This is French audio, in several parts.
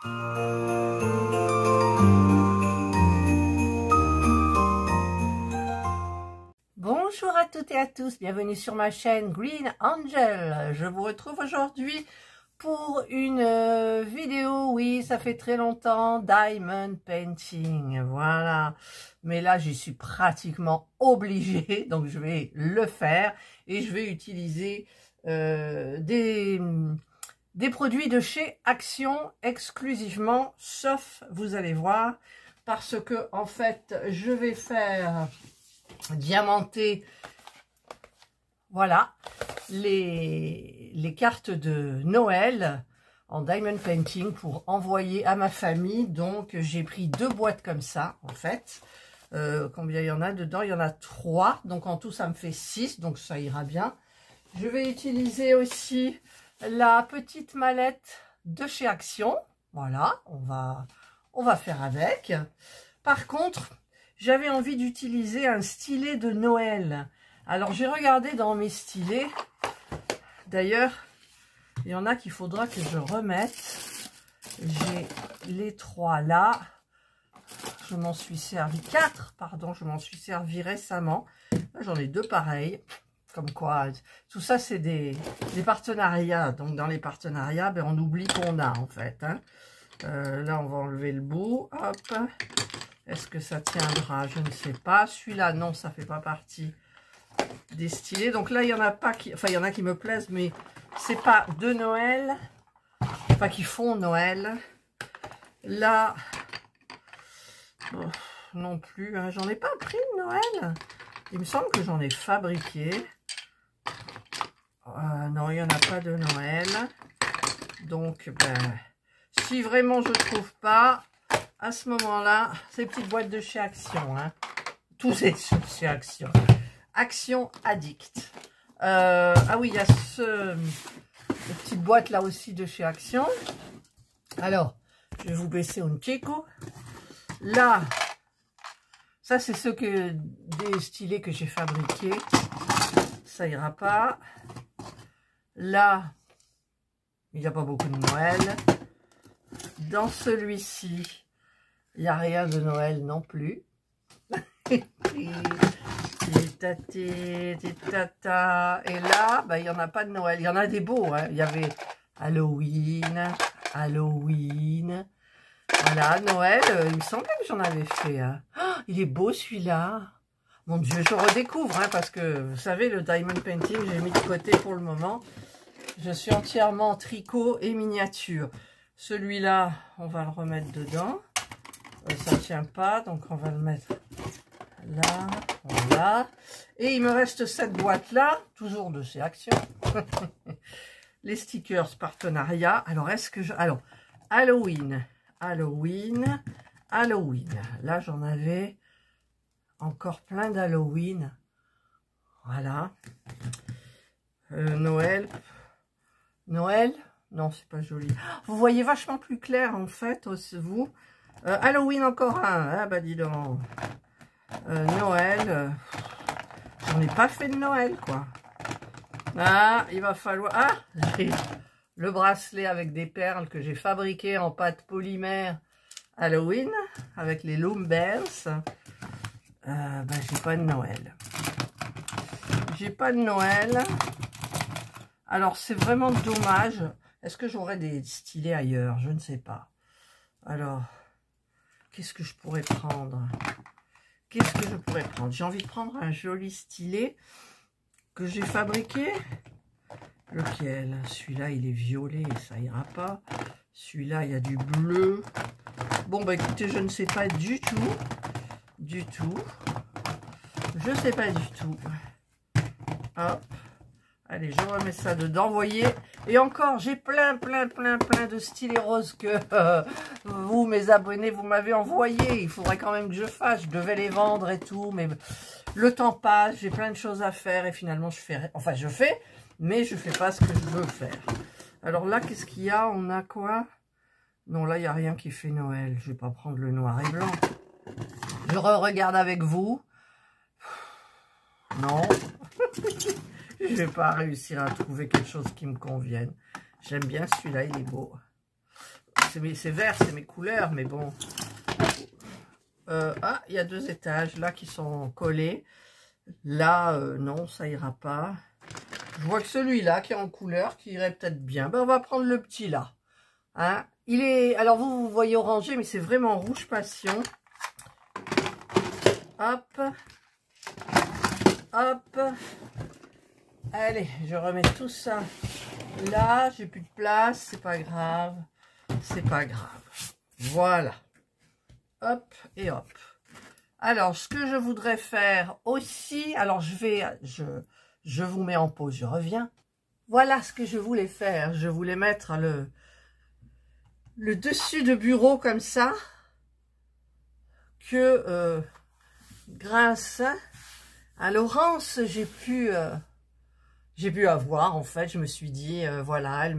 Bonjour à toutes et à tous, bienvenue sur ma chaîne Green Angel. Je vous retrouve aujourd'hui pour une vidéo, oui, ça fait très longtemps, Diamond Painting, voilà. Mais là, j'y suis pratiquement obligée, donc je vais le faire et je vais utiliser des produits de chez Action exclusivement, sauf, vous allez voir, parce que en fait, je vais faire diamanter, voilà, les cartes de Noël en Diamond Painting pour envoyer à ma famille. Donc j'ai pris 2 boîtes comme ça en fait. Combien il y en a dedans? Il y en a 3, donc en tout ça me fait 6, donc ça ira bien. Je vais utiliser aussi la petite mallette de chez Action, voilà, on va faire avec. Par contre, j'avais envie d'utiliser un stylet de Noël. Alors, j'ai regardé dans mes stylets. D'ailleurs, il y en a qu'il faudra que je remette. J'ai les 3 là. Je m'en suis servi 4, pardon, je m'en suis servi récemment. J'en ai 2 pareils. Comme quoi, tout ça, c'est des partenariats. Donc, dans les partenariats, ben, on oublie qu'on a, en fait. Hein. Là, on va enlever le bout. Hop. Est-ce que ça tiendra? Je ne sais pas. Celui-là, non, ça fait pas partie des stylés. Donc là, il y en a pas qui... Enfin, il y en a qui me plaisent, mais c'est pas de Noël. Enfin, qui font Noël. Là, oh, non plus. Hein, j'en ai pas pris de Noël. Il me semble que j'en ai fabriqué. Non, il n'y en a pas de Noël. Donc, ben, si vraiment je ne trouve pas... À ce moment-là, ces petites boîtes de chez Action, hein. Tout c'est chez Action. Action Addict. Ah oui, il y a cette petite boîte là aussi de chez Action. Alors, je vais vous baisser un chico. Là, ça c'est des stylets que j'ai fabriqués. Ça ira pas. Là, il n'y a pas beaucoup de Noël. Dans celui-ci, il n'y a rien de Noël non plus. Et là, bah, il n'y en a pas de Noël. Il y en a des beaux. Hein. Il y avait Halloween. Voilà, Noël. Il me semblait que j'en avais fait. Hein. Oh, il est beau celui-là. Mon Dieu, je redécouvre. Hein, parce que, vous savez, le Diamond Painting, j'ai mis de côté pour le moment. Je suis entièrement tricot et miniature. Celui-là, on va le remettre dedans. Ça ne tient pas, donc on va le mettre là, voilà. Et il me reste cette boîte-là, toujours de chez Action. Les stickers partenariat. Alors, est-ce que je... Alors, Halloween. Là, j'en avais encore plein d'Halloween. Voilà. Noël. Non, c'est pas joli. Vous voyez vachement plus clair, en fait, vous. Halloween encore un. Ah bah dis donc. Noël. J'en ai pas fait de Noël, quoi. Ah, il va falloir... Ah, j'ai le bracelet avec des perles que j'ai fabriqué en pâte polymère Halloween. Avec les Lumbers. Bah, j'ai pas de Noël. J'ai pas de Noël. Alors, c'est vraiment dommage. Est-ce que j'aurais des stylets ailleurs? Je ne sais pas. Alors, qu'est-ce que je pourrais prendre? J'ai envie de prendre un joli stylet que j'ai fabriqué. Lequel? Celui-là, il est violet, ça ira pas. Celui-là, il y a du bleu. Bon, bah écoutez, je ne sais pas du tout. Je sais pas du tout. Hop. Allez, je remets ça dedans, vous voyez. Et encore, j'ai plein de stylets roses que vous, mes abonnés, vous m'avez envoyé. Il faudrait quand même que je fasse. Je devais les vendre et tout, mais le temps passe. J'ai plein de choses à faire et finalement, je fais... Enfin, je fais, mais je fais pas ce que je veux faire. Alors là, qu'est-ce qu'il y a? On a quoi? Non, là, il n'y a rien qui fait Noël. Je vais pas prendre le noir et blanc. Je regarde avec vous. Non. Je vais pas réussir à trouver quelque chose qui me convienne. J'aime bien celui-là, il est beau. c'est vert, c'est mes couleurs, mais bon. Ah, il y a 2 étages là qui sont collés. Là, non, ça ira pas. Je vois que celui-là qui est en couleur, qui irait peut-être bien. Ben, on va prendre le petit là. Hein, il est, alors vous voyez orangé, mais c'est vraiment rouge passion. Hop. Hop. Allez, je remets tout ça là. J'ai plus de place, c'est pas grave. C'est pas grave. Voilà. Hop et hop. Alors, ce que je voudrais faire aussi, alors je vous mets en pause, je reviens. Voilà ce que je voulais faire. Je voulais mettre le dessus de bureau comme ça, que grâce à Laurence, j'ai pu avoir, en fait. Je me suis dit, voilà, elle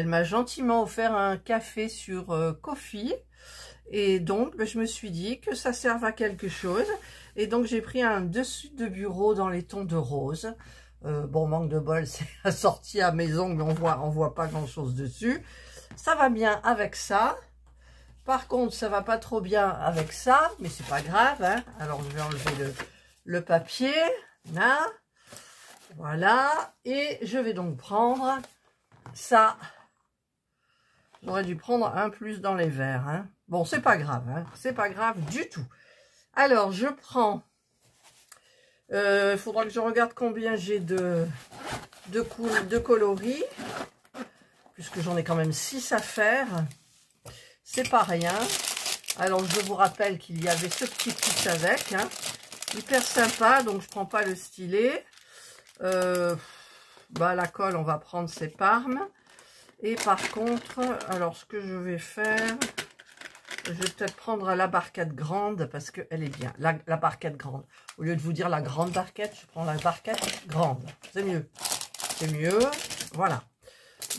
m'a gentiment offert un café sur Ko-fi. Et donc, ben, je me suis dit que ça serve à quelque chose. Et donc, j'ai pris un dessus de bureau dans les tons de rose. Bon, manque de bol, c'est assorti à mes ongles, mais on voit pas grand-chose dessus. Ça va bien avec ça. Par contre, ça va pas trop bien avec ça, mais c'est pas grave. Hein. Alors, je vais enlever le papier. Là. Voilà. Et je vais donc prendre ça. J'aurais dû prendre un plus dans les verts. Hein. Bon, c'est pas grave. Hein. C'est pas grave du tout. Alors, je prends... Il faudra que je regarde combien j'ai de coloris. Puisque j'en ai quand même 6 à faire. C'est pas rien. Alors, je vous rappelle qu'il y avait ce petit kit avec. Hein. Hyper sympa. Donc, je prends pas le stylet. Bah, la colle, on va prendre ses parmes. Et par contre, alors ce que je vais faire, je vais peut-être prendre la barquette grande parce qu'elle est bien. La barquette grande. Au lieu de vous dire la grande barquette, je prends la barquette grande. C'est mieux. C'est mieux. Voilà.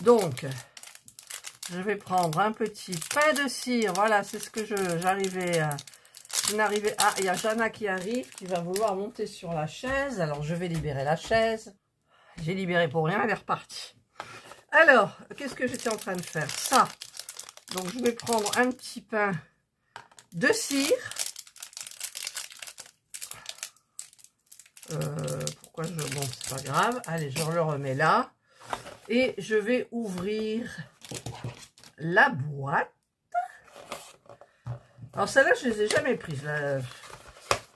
Donc, je vais prendre un petit pain de cire. Voilà, c'est ce que j'arrivais à... Ah, il y a Jana qui arrive, qui va vouloir monter sur la chaise. Alors, je vais libérer la chaise. J'ai libéré pour rien, elle est repartie. Alors, qu'est-ce que j'étais en train de faire? Ça. Donc, je vais prendre un petit pain de cire. Pourquoi je... Bon, c'est pas grave. Allez, je le remets là. Et je vais ouvrir la boîte. Alors, celle-là, je ne les ai jamais prises.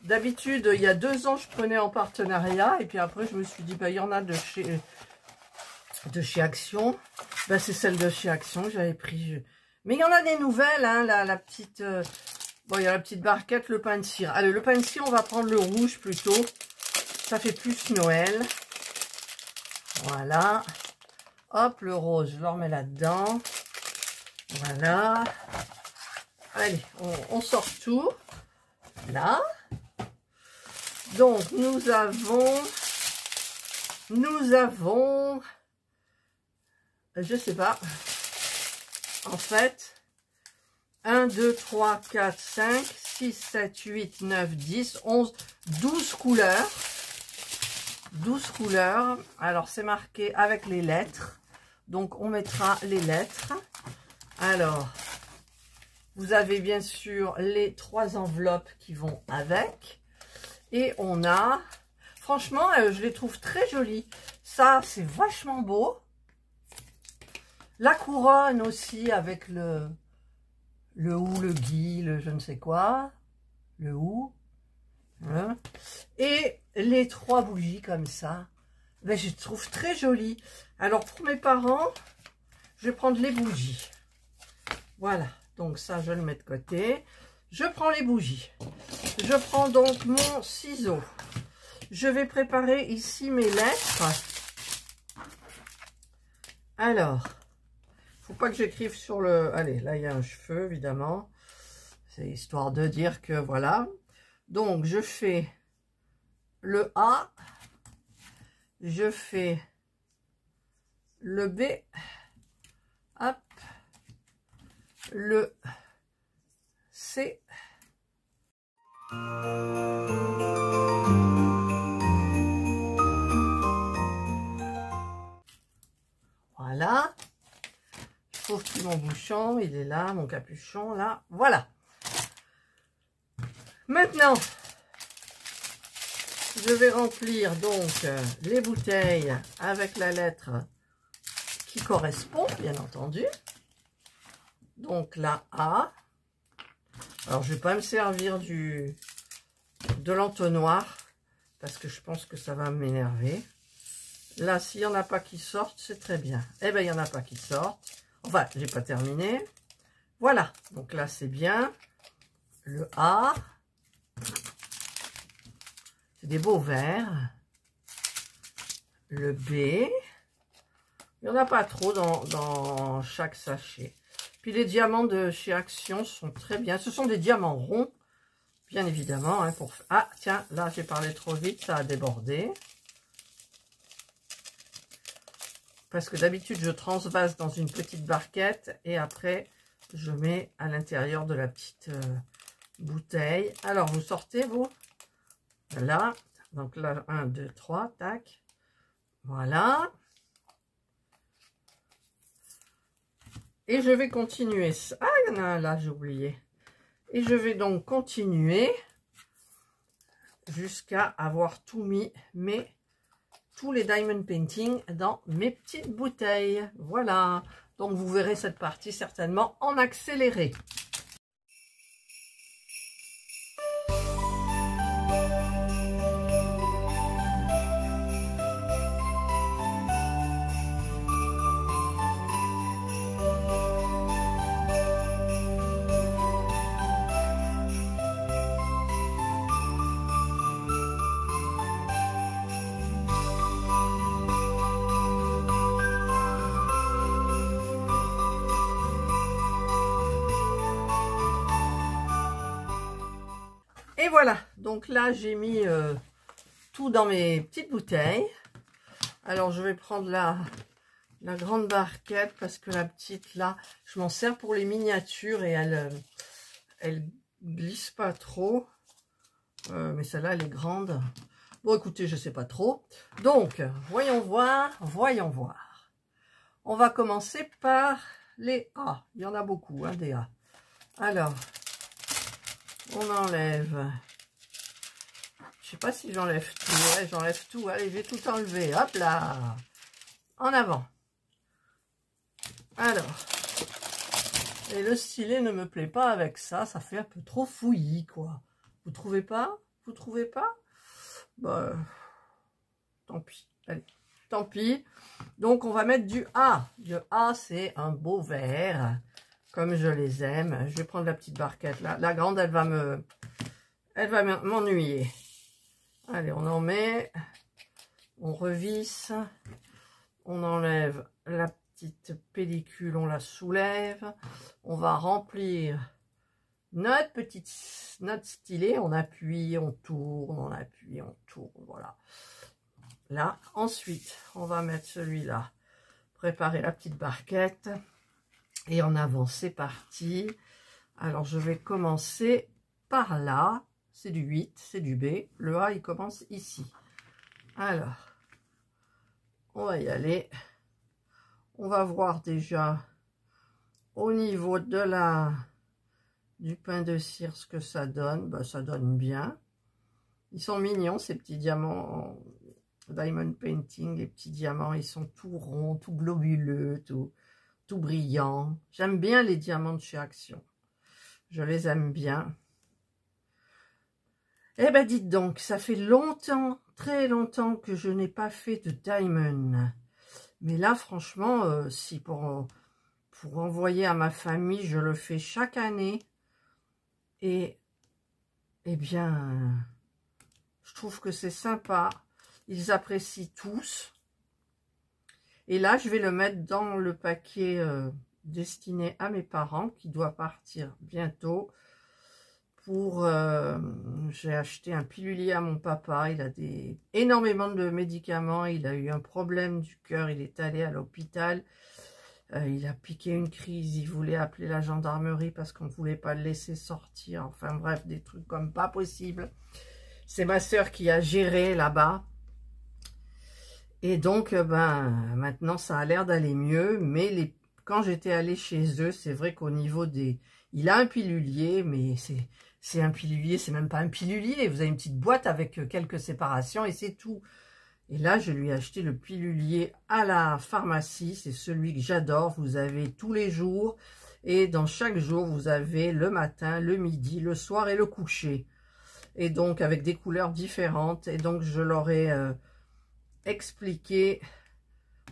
D'habitude, il y a 2 ans, je prenais en partenariat. Et puis après, je me suis dit, bah, il y en a de chez Action. Ben, c'est celle de chez Action que j'avais pris. Mais il y en a des nouvelles, hein, la petite... Bon, il y a la petite barquette, le pain de cire. Allez, le pain de cire, on va prendre le rouge plutôt. Ça fait plus Noël. Voilà. Hop, le rose, je le remets là-dedans. Voilà. Allez, on sort tout. Là. Donc, nous avons... Je sais pas. En fait, 1, 2, 3, 4, 5, 6, 7, 8, 9, 10, 11, 12 couleurs. 12 couleurs. Alors, c'est marqué avec les lettres. Donc, on mettra les lettres. Alors, vous avez bien sûr les 3 enveloppes qui vont avec. Et on a... Franchement, je les trouve très jolies. Ça, c'est vachement beau. La couronne aussi avec le hou, le gui, le je ne sais quoi. Le hou. Hein. Et les 3 bougies comme ça. Ben, je les trouve très jolies. Alors, pour mes parents, je vais prendre les bougies. Voilà. Donc, ça, je le mets de côté. Je prends les bougies. Je prends donc mon ciseau. Je vais préparer ici mes lettres. Alors, faut pas que j'écrive sur le... Allez, là, il y a un cheveu, évidemment. C'est histoire de dire que, voilà. Donc, je fais le A. Je fais le B. Hop. Le C. Voilà. Il retrouve plus mon bouchon. Il est là, mon capuchon, là. Voilà. Maintenant, je vais remplir donc les bouteilles avec la lettre qui correspond, bien entendu. Donc la A. Alors, je ne vais pas me servir de l'entonnoir parce que je pense que ça va m'énerver. Là, s'il n'y en a pas qui sortent, c'est très bien. Eh bien, il n'y en a pas qui sortent. Enfin, j'ai pas terminé. Voilà. Donc là, c'est bien. Le A. C'est des beaux verts. Le B. Il n'y en a pas trop dans chaque sachet. Puis les diamants de chez Action sont très bien. Ce sont des diamants ronds, bien évidemment. Hein, pour... Ah, tiens, là, j'ai parlé trop vite. Ça a débordé. Parce que d'habitude, je transvase dans une petite barquette. Et après, je mets à l'intérieur de la petite... bouteille. Alors, vous sortez, vous. Là. Donc là, 1, 2, 3, tac. Voilà. Et je vais continuer. Ah, il y en a un là, j'ai oublié. Et je vais donc continuer jusqu'à avoir tout mis, tous les diamond painting dans mes petites bouteilles. Voilà. Donc, vous verrez cette partie certainement en accéléré. Et voilà, donc là j'ai mis tout dans mes petites bouteilles. Alors je vais prendre la grande barquette parce que la petite là, je m'en sers pour les miniatures et elle glisse pas trop. Mais celle-là elle est grande. Bon écoutez, je sais pas trop. Donc voyons voir, voyons voir. On va commencer par les A. Il y en a beaucoup, hein, des A. Alors... on enlève, je sais pas si j'enlève tout, ouais, j'enlève tout, allez, je vais tout enlever, hop là, en avant. Alors, et le stylet ne me plaît pas avec ça, ça fait un peu trop fouillis, quoi. Vous trouvez pas? Vous trouvez pas? Bah, tant pis, allez, tant pis. Donc, on va mettre du A. Le A, c'est un beau vert. Comme je les aime. Je vais prendre la petite barquette là. La grande, elle va m'ennuyer. Allez, on en met. On revisse. On enlève la petite pellicule. On la soulève. On va remplir notre stylet. On appuie, on tourne, on appuie, on tourne. Voilà. Là, ensuite, on va mettre celui-là. Préparer la petite barquette. Et en avant, c'est parti. Alors, je vais commencer par là. C'est du 8, c'est du B. Le A, il commence ici. Alors, on va y aller. On va voir déjà au niveau du pain de cire ce que ça donne. Ben, ça donne bien. Ils sont mignons, ces petits diamants diamond painting. Les petits diamants, ils sont tout ronds, tout globuleux, tout brillant. J'aime bien les diamants de chez Action. Je les aime bien. Eh ben, dites donc, ça fait longtemps, très longtemps que je n'ai pas fait de diamond. Mais là, franchement, si pour envoyer à ma famille, je le fais chaque année. Et, eh bien, je trouve que c'est sympa. Ils apprécient tous. Et là, je vais le mettre dans le paquet destiné à mes parents qui doit partir bientôt. J'ai acheté un pilulier à mon papa. Il a énormément de médicaments. Il a eu un problème du cœur. Il est allé à l'hôpital. Il a piqué une crise. Il voulait appeler la gendarmerie parce qu'on ne voulait pas le laisser sortir. Enfin bref, des trucs comme pas possible. C'est ma sœur qui a géré là-bas. Et donc, ben, maintenant, ça a l'air d'aller mieux, mais quand j'étais allée chez eux, c'est vrai qu'au niveau des... Il a un pilulier, mais c'est un pilulier, c'est même pas un pilulier. Vous avez une petite boîte avec quelques séparations et c'est tout. Et là, je lui ai acheté le pilulier à la pharmacie. C'est celui que j'adore. Vous avez tous les jours. Et dans chaque jour, vous avez le matin, le midi, le soir et le coucher. Et donc, avec des couleurs différentes. Et donc, je leur ai expliqué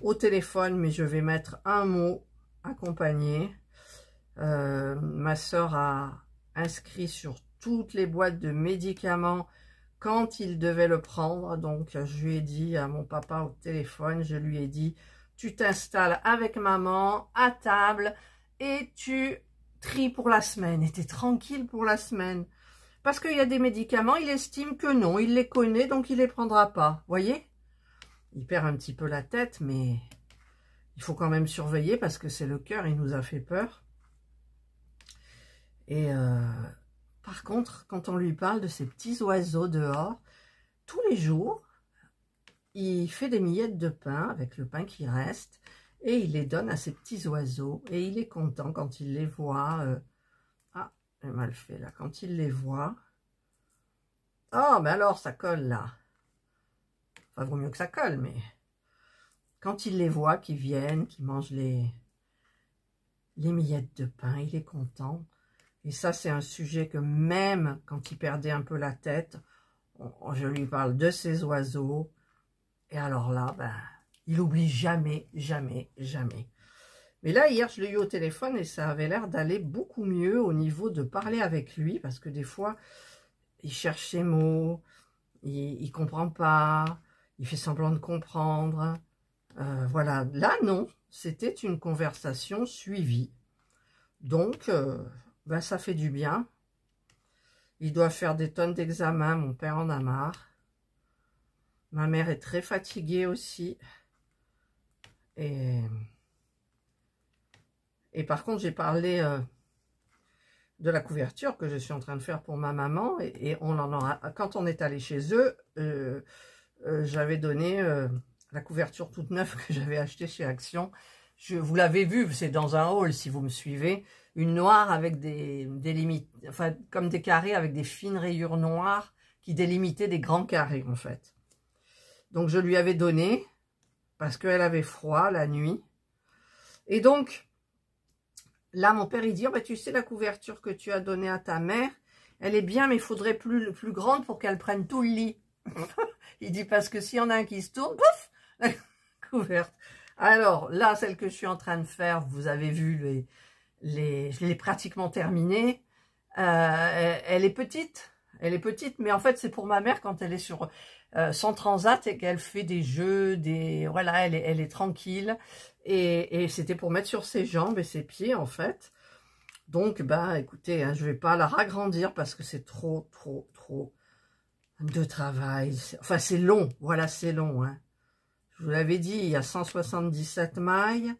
au téléphone, mais je vais mettre un mot accompagné. Ma sœur a inscrit sur toutes les boîtes de médicaments quand il devait le prendre. Donc, je lui ai dit à mon papa au téléphone, je lui ai dit, tu t'installes avec maman à table et tu tries pour la semaine. Et t'es tranquille pour la semaine. Parce qu'il y a des médicaments, il estime que non, il les connaît, donc il les prendra pas. Voyez? Il perd un petit peu la tête, mais il faut quand même surveiller parce que c'est le cœur, il nous a fait peur. Et par contre, quand on lui parle de ces petits oiseaux dehors, tous les jours, il fait des miettes de pain avec le pain qui reste et il les donne à ces petits oiseaux et il est content quand il les voit. Ah, j'ai mal fait là. Quand il les voit. Oh, mais alors ça colle là. Enfin, vaut mieux que ça colle, mais quand il les voit, qu'ils viennent, qu'ils mangent les miettes de pain, il est content. Et ça, c'est un sujet que même quand il perdait un peu la tête, je lui parle de ces oiseaux. Et alors là, ben, il oublie jamais, jamais, jamais. Mais là, hier, je l'ai eu au téléphone et ça avait l'air d'aller beaucoup mieux au niveau de parler avec lui. Parce que des fois, il cherche ses mots, il comprend pas, il fait semblant de comprendre. Voilà, là, non, c'était une conversation suivie. Donc... ben, ça fait du bien. Il doit faire des tonnes d'examens. Mon père en a marre. Ma mère est très fatiguée aussi. Et par contre, j'ai parlé de la couverture que je suis en train de faire pour ma maman. Et on en a, quand on est allé chez eux, j'avais donné la couverture toute neuve que j'avais achetée chez Action. Vous l'avez vu, c'est dans un haul si vous me suivez. Une noire avec des limites, enfin comme des carrés avec des fines rayures noires qui délimitaient des grands carrés en fait. Donc je lui avais donné parce qu'elle avait froid la nuit. Et donc là mon père il dit, oh, bah, tu sais la couverture que tu as donnée à ta mère, elle est bien mais il faudrait plus grande pour qu'elle prenne tout le lit. Il dit parce que s'il y en a un qui se tourne, pouf, la couverte. Alors là celle que je suis en train de faire, vous avez vu je l'ai pratiquement terminée. Elle est petite, mais en fait c'est pour ma mère quand elle est sur son transat et qu'elle fait des jeux, voilà, elle est tranquille et c'était pour mettre sur ses jambes et ses pieds en fait. Donc bah écoutez, hein, je vais pas la ragrandir parce que c'est trop de travail. Enfin c'est long, voilà, c'est long. Hein. Je vous l'avais dit, il y a 177 mailles.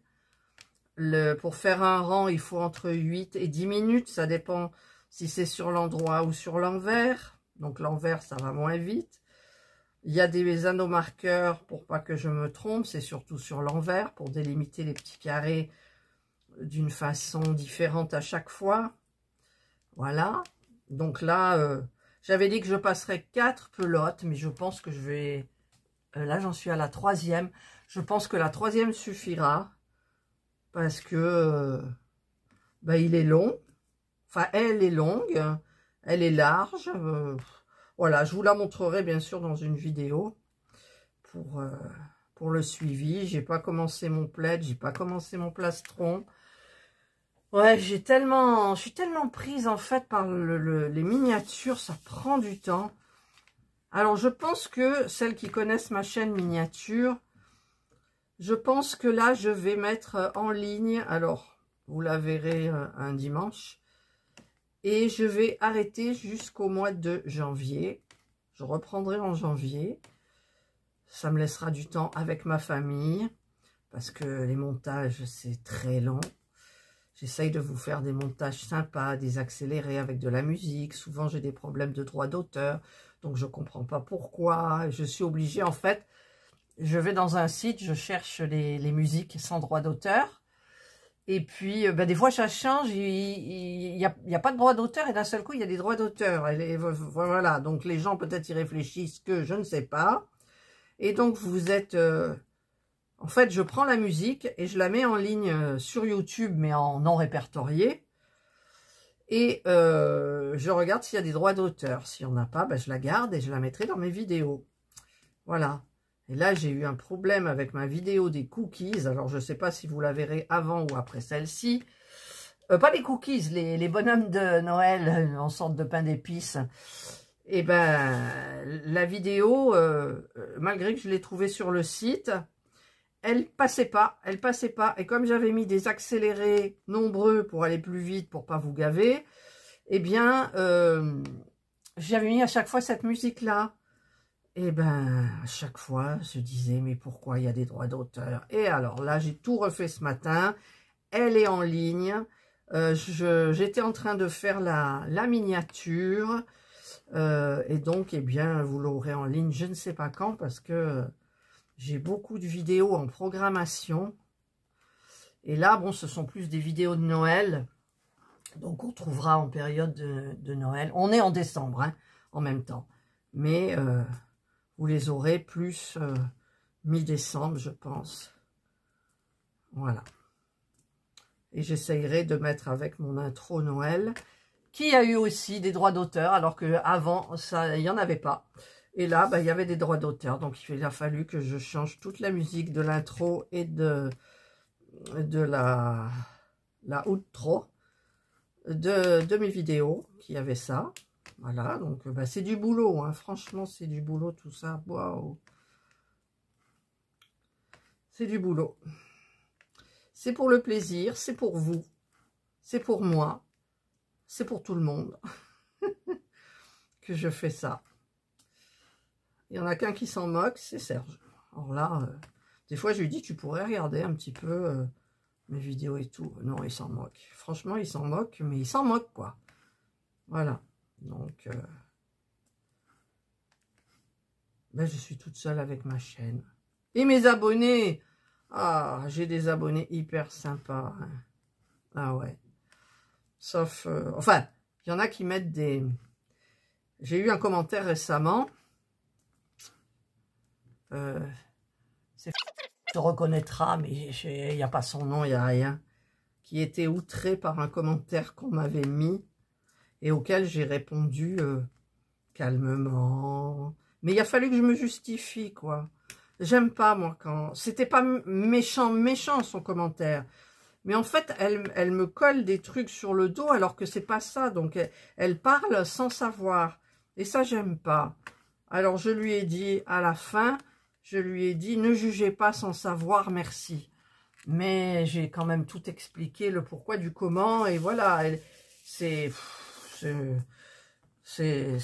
Pour faire un rang, il faut entre 8 et 10 minutes. Ça dépend si c'est sur l'endroit ou sur l'envers. Donc l'envers, ça va moins vite. Il y a des anneaux marqueurs pour pas que je me trompe. C'est surtout sur l'envers pour délimiter les petits carrés d'une façon différente à chaque fois. Voilà. Donc là, j'avais dit que je passerais 4 pelotes, mais je pense que je vais... là, j'en suis à la 3e. Je pense que la 3e suffira. Parce que bah, il est long. Enfin, elle est longue. Elle est large. Voilà, je vous la montrerai bien sûr dans une vidéo. Pour le suivi. J'ai pas commencé mon plaid. J'ai pas commencé mon plastron. Ouais, je suis tellement prise en fait par les miniatures. Ça prend du temps. Alors, je pense que celles qui connaissent ma chaîne miniature... Je pense que là, je vais mettre en ligne, alors, vous la verrez un dimanche, et je vais arrêter jusqu'au mois de janvier. Je reprendrai en janvier. Ça me laissera du temps avec ma famille, parce que les montages, c'est très long. J'essaye de vous faire des montages sympas, des accélérés avec de la musique. Souvent, j'ai des problèmes de droit d'auteur, donc je ne comprends pas pourquoi. Je suis obligée, en fait... Je vais dans un site, je cherche les musiques sans droit d'auteur. Et puis, des fois, ça change, il y a pas de droit d'auteur, et d'un seul coup, il y a des droits d'auteur. Voilà, donc les gens, peut-être, y réfléchissent que je ne sais pas. Et donc, vous êtes... en fait, je prends la musique et je la mets en ligne sur YouTube, mais en non répertorié. Et je regarde s'il y a des droits d'auteur. S'il n'y en a pas, je la garde et je la mettrai dans mes vidéos. Voilà. Et là, j'ai eu un problème avec ma vidéo des cookies. Alors, je ne sais pas si vous la verrez avant ou après celle-ci. Pas les cookies, les bonhommes de Noël en sorte de pain d'épices. Et la vidéo, malgré que je l'ai trouvée sur le site, elle passait pas. Et comme j'avais mis des accélérés nombreux pour aller plus vite, pour pas vous gaver, eh bien, j'avais mis à chaque fois cette musique-là. Et à chaque fois, je disais, mais pourquoi il y a des droits d'auteur? Et alors là, j'ai tout refait ce matin. Elle est en ligne. J'étais en train de faire la miniature. Et donc, eh bien, vous l'aurez en ligne, je ne sais pas quand, parce que j'ai beaucoup de vidéos en programmation. Et là, bon, ce sont plus des vidéos de Noël. Donc, on trouvera en période de Noël. On est en décembre, hein, en même temps. Mais... vous les aurez plus mi-décembre, je pense. Voilà. Et j'essayerai de mettre avec mon intro Noël, qui a eu aussi des droits d'auteur, alors qu'avant, il n'y en avait pas. Et là, il y avait des droits d'auteur. Donc, il a fallu que je change toute la musique de l'intro et de la outro de mes vidéos, qui avaient ça. Voilà, donc c'est du boulot, hein. Franchement, c'est du boulot tout ça. Waouh! C'est du boulot. C'est pour le plaisir, c'est pour vous, c'est pour moi, c'est pour tout le monde que je fais ça. Il y en a qu'un qui s'en moque, c'est Serge. Alors là, des fois je lui dis, tu pourrais regarder un petit peu mes vidéos et tout. Non, il s'en moque. Franchement, il s'en moque, mais il s'en moque, quoi. Voilà. Donc, je suis toute seule avec ma chaîne. Et mes abonnés, ah, j'ai des abonnés hyper sympas. Hein. Ah ouais. Sauf, enfin, il y en a qui mettent des... J'ai eu un commentaire récemment. Tu reconnaîtras, mais il n'y a pas son nom, il n'y a rien. Qui était outré par un commentaire qu'on m'avait mis. Et auquel j'ai répondu calmement. Mais il a fallu que je me justifie, quoi. J'aime pas, moi, quand... C'était pas méchant, son commentaire. Mais en fait, elle me colle des trucs sur le dos, alors que c'est pas ça. Donc, elle parle sans savoir. Et ça, j'aime pas. Alors, je lui ai dit, à la fin, je lui ai dit, ne jugez pas sans savoir, merci. Mais j'ai quand même tout expliqué, le pourquoi du comment. Et voilà, c'est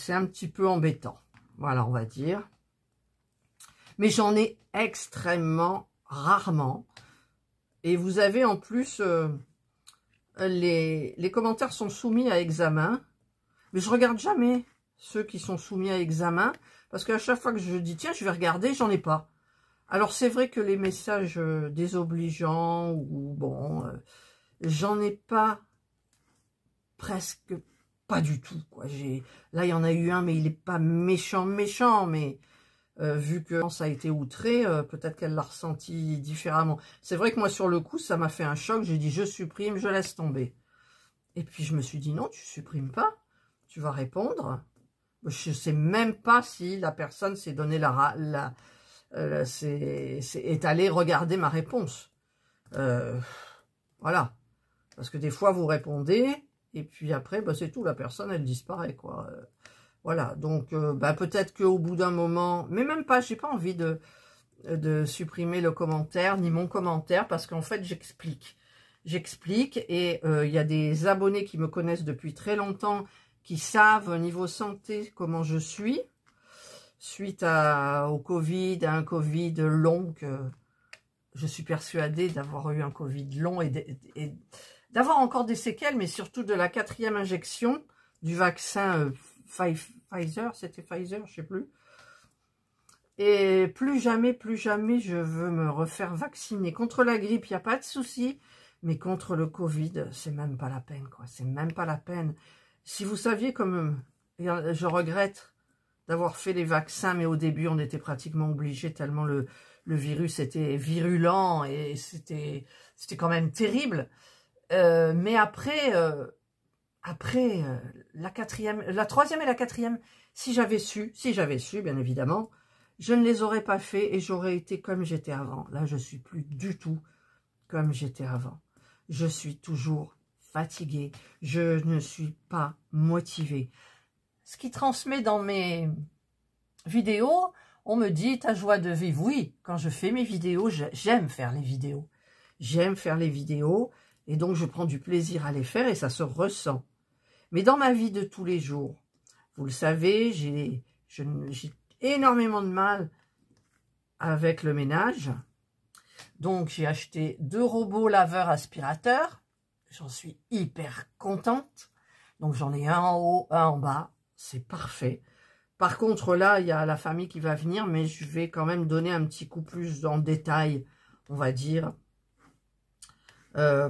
un petit peu embêtant. Voilà, on va dire. Mais j'en ai extrêmement rarement. Et vous avez en plus, les commentaires sont soumis à examen. Mais je regarde jamais ceux qui sont soumis à examen. Parce qu'à chaque fois que je dis, tiens, je vais regarder, j'en ai pas. Alors, c'est vrai que les messages désobligeants, ou bon, j'en ai pas presque pas du tout, quoi. Là, il y en a eu un, mais il n'est pas méchant, mais vu que ça a été outré, peut-être qu'elle l'a ressenti différemment. C'est vrai que moi, sur le coup, ça m'a fait un choc. J'ai dit, je supprime, je laisse tomber. Et puis, je me suis dit, non, tu supprimes pas. Tu vas répondre. Je ne sais même pas si la personne s'est donné est allée regarder ma réponse. Voilà. Parce que des fois, vous répondez, et puis après, c'est tout. La personne, elle disparaît, quoi. Voilà. Donc, peut-être qu'au bout d'un moment, mais même pas, j'ai pas envie de supprimer le commentaire, ni mon commentaire, parce qu'en fait, j'explique. J'explique, et il y a des abonnés qui me connaissent depuis très longtemps, qui savent au niveau santé comment je suis, suite au Covid, à un Covid long, que je suis persuadée d'avoir eu un Covid long et d'avoir encore des séquelles, mais surtout de la 4e injection du vaccin Pfizer, c'était Pfizer, je sais plus. Et plus jamais je veux me refaire vacciner. Contre la grippe, il n'y a pas de souci. Mais contre le Covid, c'est même pas la peine, quoi. C'est même pas la peine. Si vous saviez comme je regrette d'avoir fait les vaccins, mais au début, on était pratiquement obligé tellement le virus était virulent et c'était quand même terrible. Mais après, la troisième et la quatrième, si j'avais su, bien évidemment, je ne les aurais pas fait et j'aurais été comme j'étais avant. Là, je suis plus du tout comme j'étais avant. Je suis toujours fatiguée. Je ne suis pas motivée. Ce qui transmet dans mes vidéos, on me dit ta joie de vivre. Oui, quand je fais mes vidéos, j'aime faire les vidéos. J'aime faire les vidéos et donc je prends du plaisir à les faire et ça se ressent. Mais dans ma vie de tous les jours, vous le savez, j'ai énormément de mal avec le ménage. Donc, j'ai acheté 2 robots laveurs aspirateurs. J'en suis hyper contente. Donc, j'en ai un en haut, un en bas. C'est parfait. Par contre, là, il y a la famille qui va venir, mais je vais quand même donner un petit coup plus en détail, on va dire,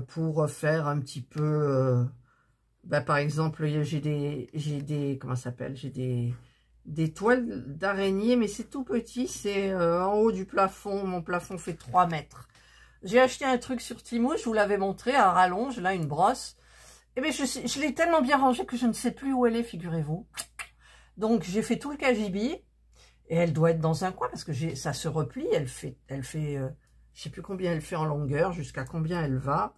pour faire un petit peu... par exemple, j'ai des comment ça s'appelle, j'ai des toiles d'araignée, mais c'est tout petit, c'est en haut du plafond. Mon plafond fait 3 mètres. J'ai acheté un truc sur Temu, je vous l'avais montré, à rallonge, là, une brosse. Et bien, je l'ai tellement bien rangée que je ne sais plus où elle est, figurez-vous. Donc, j'ai fait tout le cagibi, et elle doit être dans un coin, parce que ça se replie, elle fait je sais plus combien elle fait en longueur, jusqu'à combien elle va.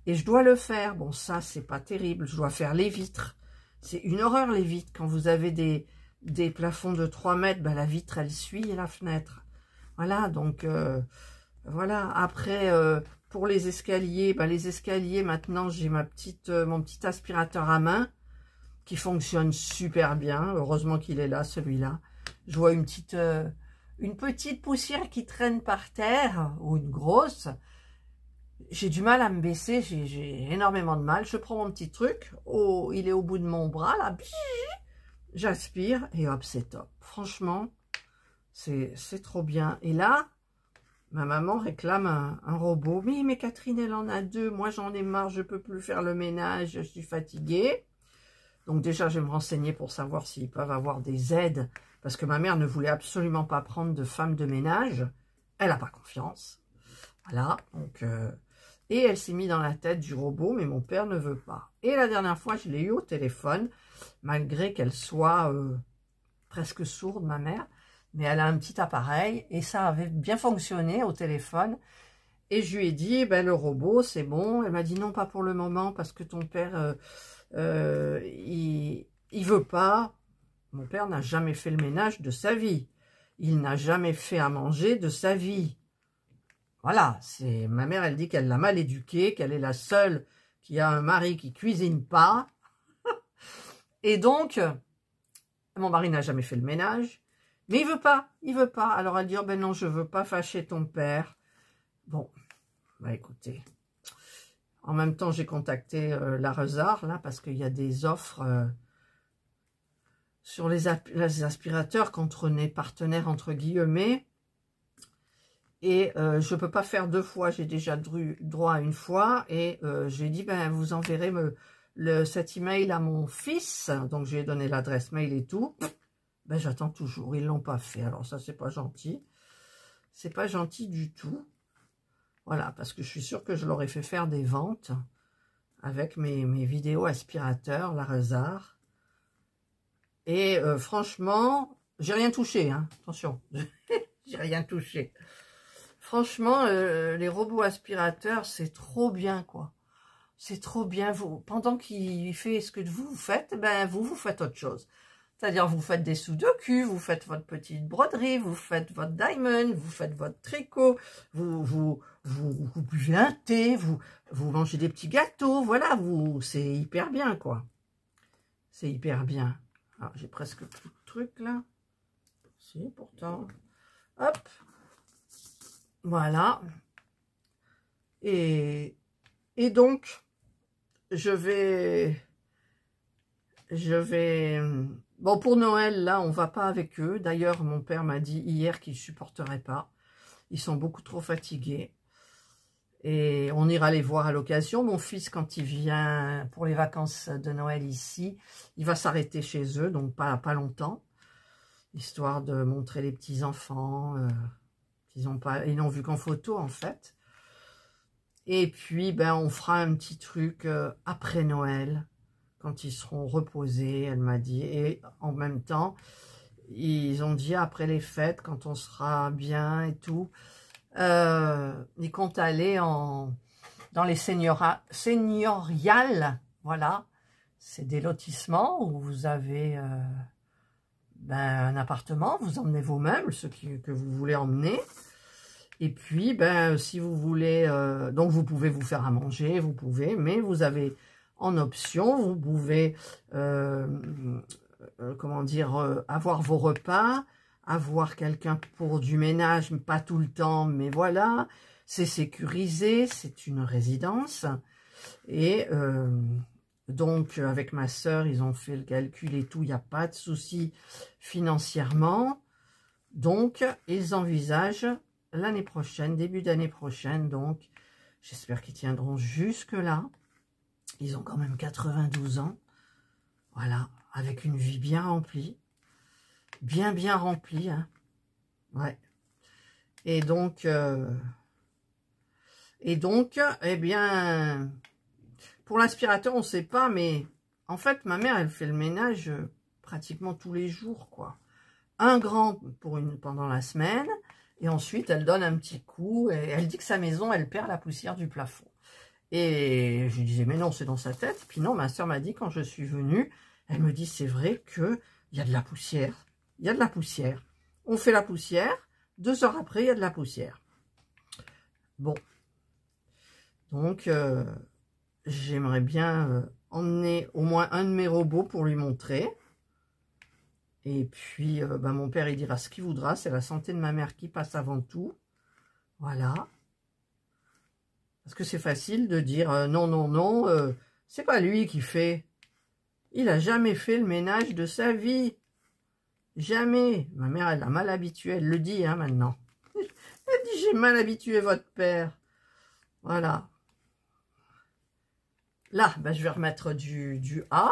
Et je dois le faire. Bon, ça, c'est pas terrible. Je dois faire les vitres. C'est une horreur, les vitres. Quand vous avez des plafonds de 3 mètres, ben, la vitre, elle suit la fenêtre. Voilà, donc, voilà. Après, pour les escaliers, ben, les escaliers, maintenant, j'ai mon petit aspirateur à main qui fonctionne super bien. Heureusement qu'il est là, celui-là. Je vois une petite poussière qui traîne par terre, ou une grosse. J'ai du mal à me baisser, j'ai énormément de mal. Je prends mon petit truc, il est au bout de mon bras, là, j'aspire, et hop, c'est top. Franchement, c'est trop bien. Et là, ma maman réclame un robot. Mais Catherine, elle en a 2, moi j'en ai marre, je peux plus faire le ménage, je suis fatiguée. Donc déjà, je vais me renseigner pour savoir s'ils peuvent avoir des aides, parce que ma mère ne voulait absolument pas prendre de femme de ménage. Elle n'a pas confiance. Voilà, donc... et elle s'est mise dans la tête du robot, mais mon père ne veut pas. Et la dernière fois, je l'ai eu au téléphone, malgré qu'elle soit presque sourde, ma mère. Mais elle a un petit appareil, et ça avait bien fonctionné au téléphone. Et je lui ai dit, ben, le robot, c'est bon. Elle m'a dit, non, pas pour le moment, parce que ton père, il veut pas. Mon père n'a jamais fait le ménage de sa vie. Il n'a jamais fait à manger de sa vie. Voilà, ma mère, elle dit qu'elle l'a mal éduquée, qu'elle est la seule qui a un mari qui cuisine pas. Et donc, mon mari n'a jamais fait le ménage, mais il veut pas. Alors elle dit, oh ben non, je veux pas fâcher ton père. Bon, bah écoutez, en même temps, j'ai contacté la Rezard, là, parce qu'il y a des offres sur les aspirateurs quand on est partenaire, entre guillemets. Et je ne peux pas faire 2 fois, j'ai déjà droit à 1 fois. Et j'ai dit, ben, vous enverrez cet email à mon fils. Donc, je lui ai donné l'adresse mail et tout. Ben, j'attends toujours, ils ne l'ont pas fait. Alors ça, c'est pas gentil. C'est pas gentil du tout. Voilà, parce que je suis sûre que je leur ai fait faire des ventes avec mes vidéos aspirateurs, la Rezard. Et franchement, j'ai rien touché, hein. Attention, j'ai rien touché. Franchement, les robots aspirateurs, c'est trop bien, quoi. C'est trop bien. Pendant qu'il fait ce que vous faites, ben vous faites autre chose. C'est-à-dire, vous faites des sudoku, vous faites votre petite broderie, vous faites votre diamond, vous faites votre tricot, vous buvez un thé, vous mangez des petits gâteaux. Voilà, c'est hyper bien, quoi. C'est hyper bien. Alors, j'ai presque plus de trucs, là. Si, pourtant. Hop. Voilà. Et donc, je vais... Bon, pour Noël, là, on va pas avec eux. D'ailleurs, mon père m'a dit hier qu'il supporterait pas. Ils sont beaucoup trop fatigués. Et on ira les voir à l'occasion. Mon fils, quand il vient pour les vacances de Noël ici, il va s'arrêter chez eux, donc pas longtemps, histoire de montrer les petits-enfants. Ils n'ont vu qu'en photo, en fait. Et puis, ben, on fera un petit truc après Noël, quand ils seront reposés, elle m'a dit. Et en même temps, ils ont dit après les fêtes, quand on sera bien et tout, ils comptent aller dans les seigneuriales, voilà. C'est des lotissements où vous avez un appartement, vous emmenez vos meubles, ceux que vous voulez emmener. Et puis, ben, si vous voulez, donc vous pouvez vous faire à manger, vous pouvez, mais vous avez en option, vous pouvez, comment dire, avoir vos repas, avoir quelqu'un pour du ménage, pas tout le temps, mais voilà, c'est sécurisé, c'est une résidence. Et donc, avec ma sœur, ils ont fait le calcul et tout, il n'y a pas de souci financièrement. Donc, ils envisagent l'année prochaine, début d'année prochaine, donc, j'espère qu'ils tiendront jusque-là. Ils ont quand même 92 ans, voilà, avec une vie bien remplie. Bien rempli, hein. Ouais. Et donc, eh bien, pour l'aspirateur, on ne sait pas, mais en fait, ma mère, elle fait le ménage pratiquement tous les jours, quoi. Un grand pendant la semaine, et ensuite, elle donne un petit coup, et elle dit que sa maison, elle perd la poussière du plafond. Et je lui disais, mais non, c'est dans sa tête. Et puis non, ma soeur m'a dit, quand je suis venue, elle me dit, c'est vrai qu'il y a de la poussière. Il y a de la poussière. On fait la poussière. 2 heures après, il y a de la poussière. Bon. Donc, j'aimerais bien emmener au moins un de mes robots pour lui montrer. Et puis, mon père, il dira ce qu'il voudra. C'est la santé de ma mère qui passe avant tout. Voilà. Parce que c'est facile de dire non, non, non. C'est pas lui qui fait. Il n'a jamais fait le ménage de sa vie. Jamais. Ma mère, elle l'a mal habitué. Elle le dit, hein, maintenant. Elle dit, j'ai mal habitué votre père. Voilà. Là, ben, je vais remettre du A.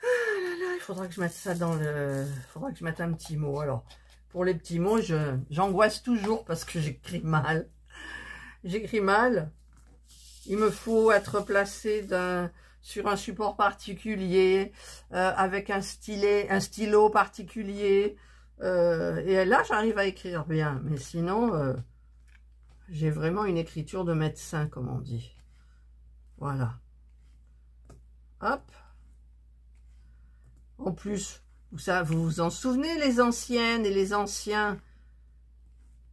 Ah là là, il faudra que je mette ça dans le... Il faudra que je mette un petit mot. Alors, pour les petits mots, j'angoisse toujours parce que j'écris mal. J'écris mal. Il me faut être placé sur un support particulier, avec un stylo particulier. Et là, j'arrive à écrire bien. Mais sinon, j'ai vraiment une écriture de médecin, comme on dit. Voilà. Hop. En plus, vous vous en souvenez, les anciennes et les anciens,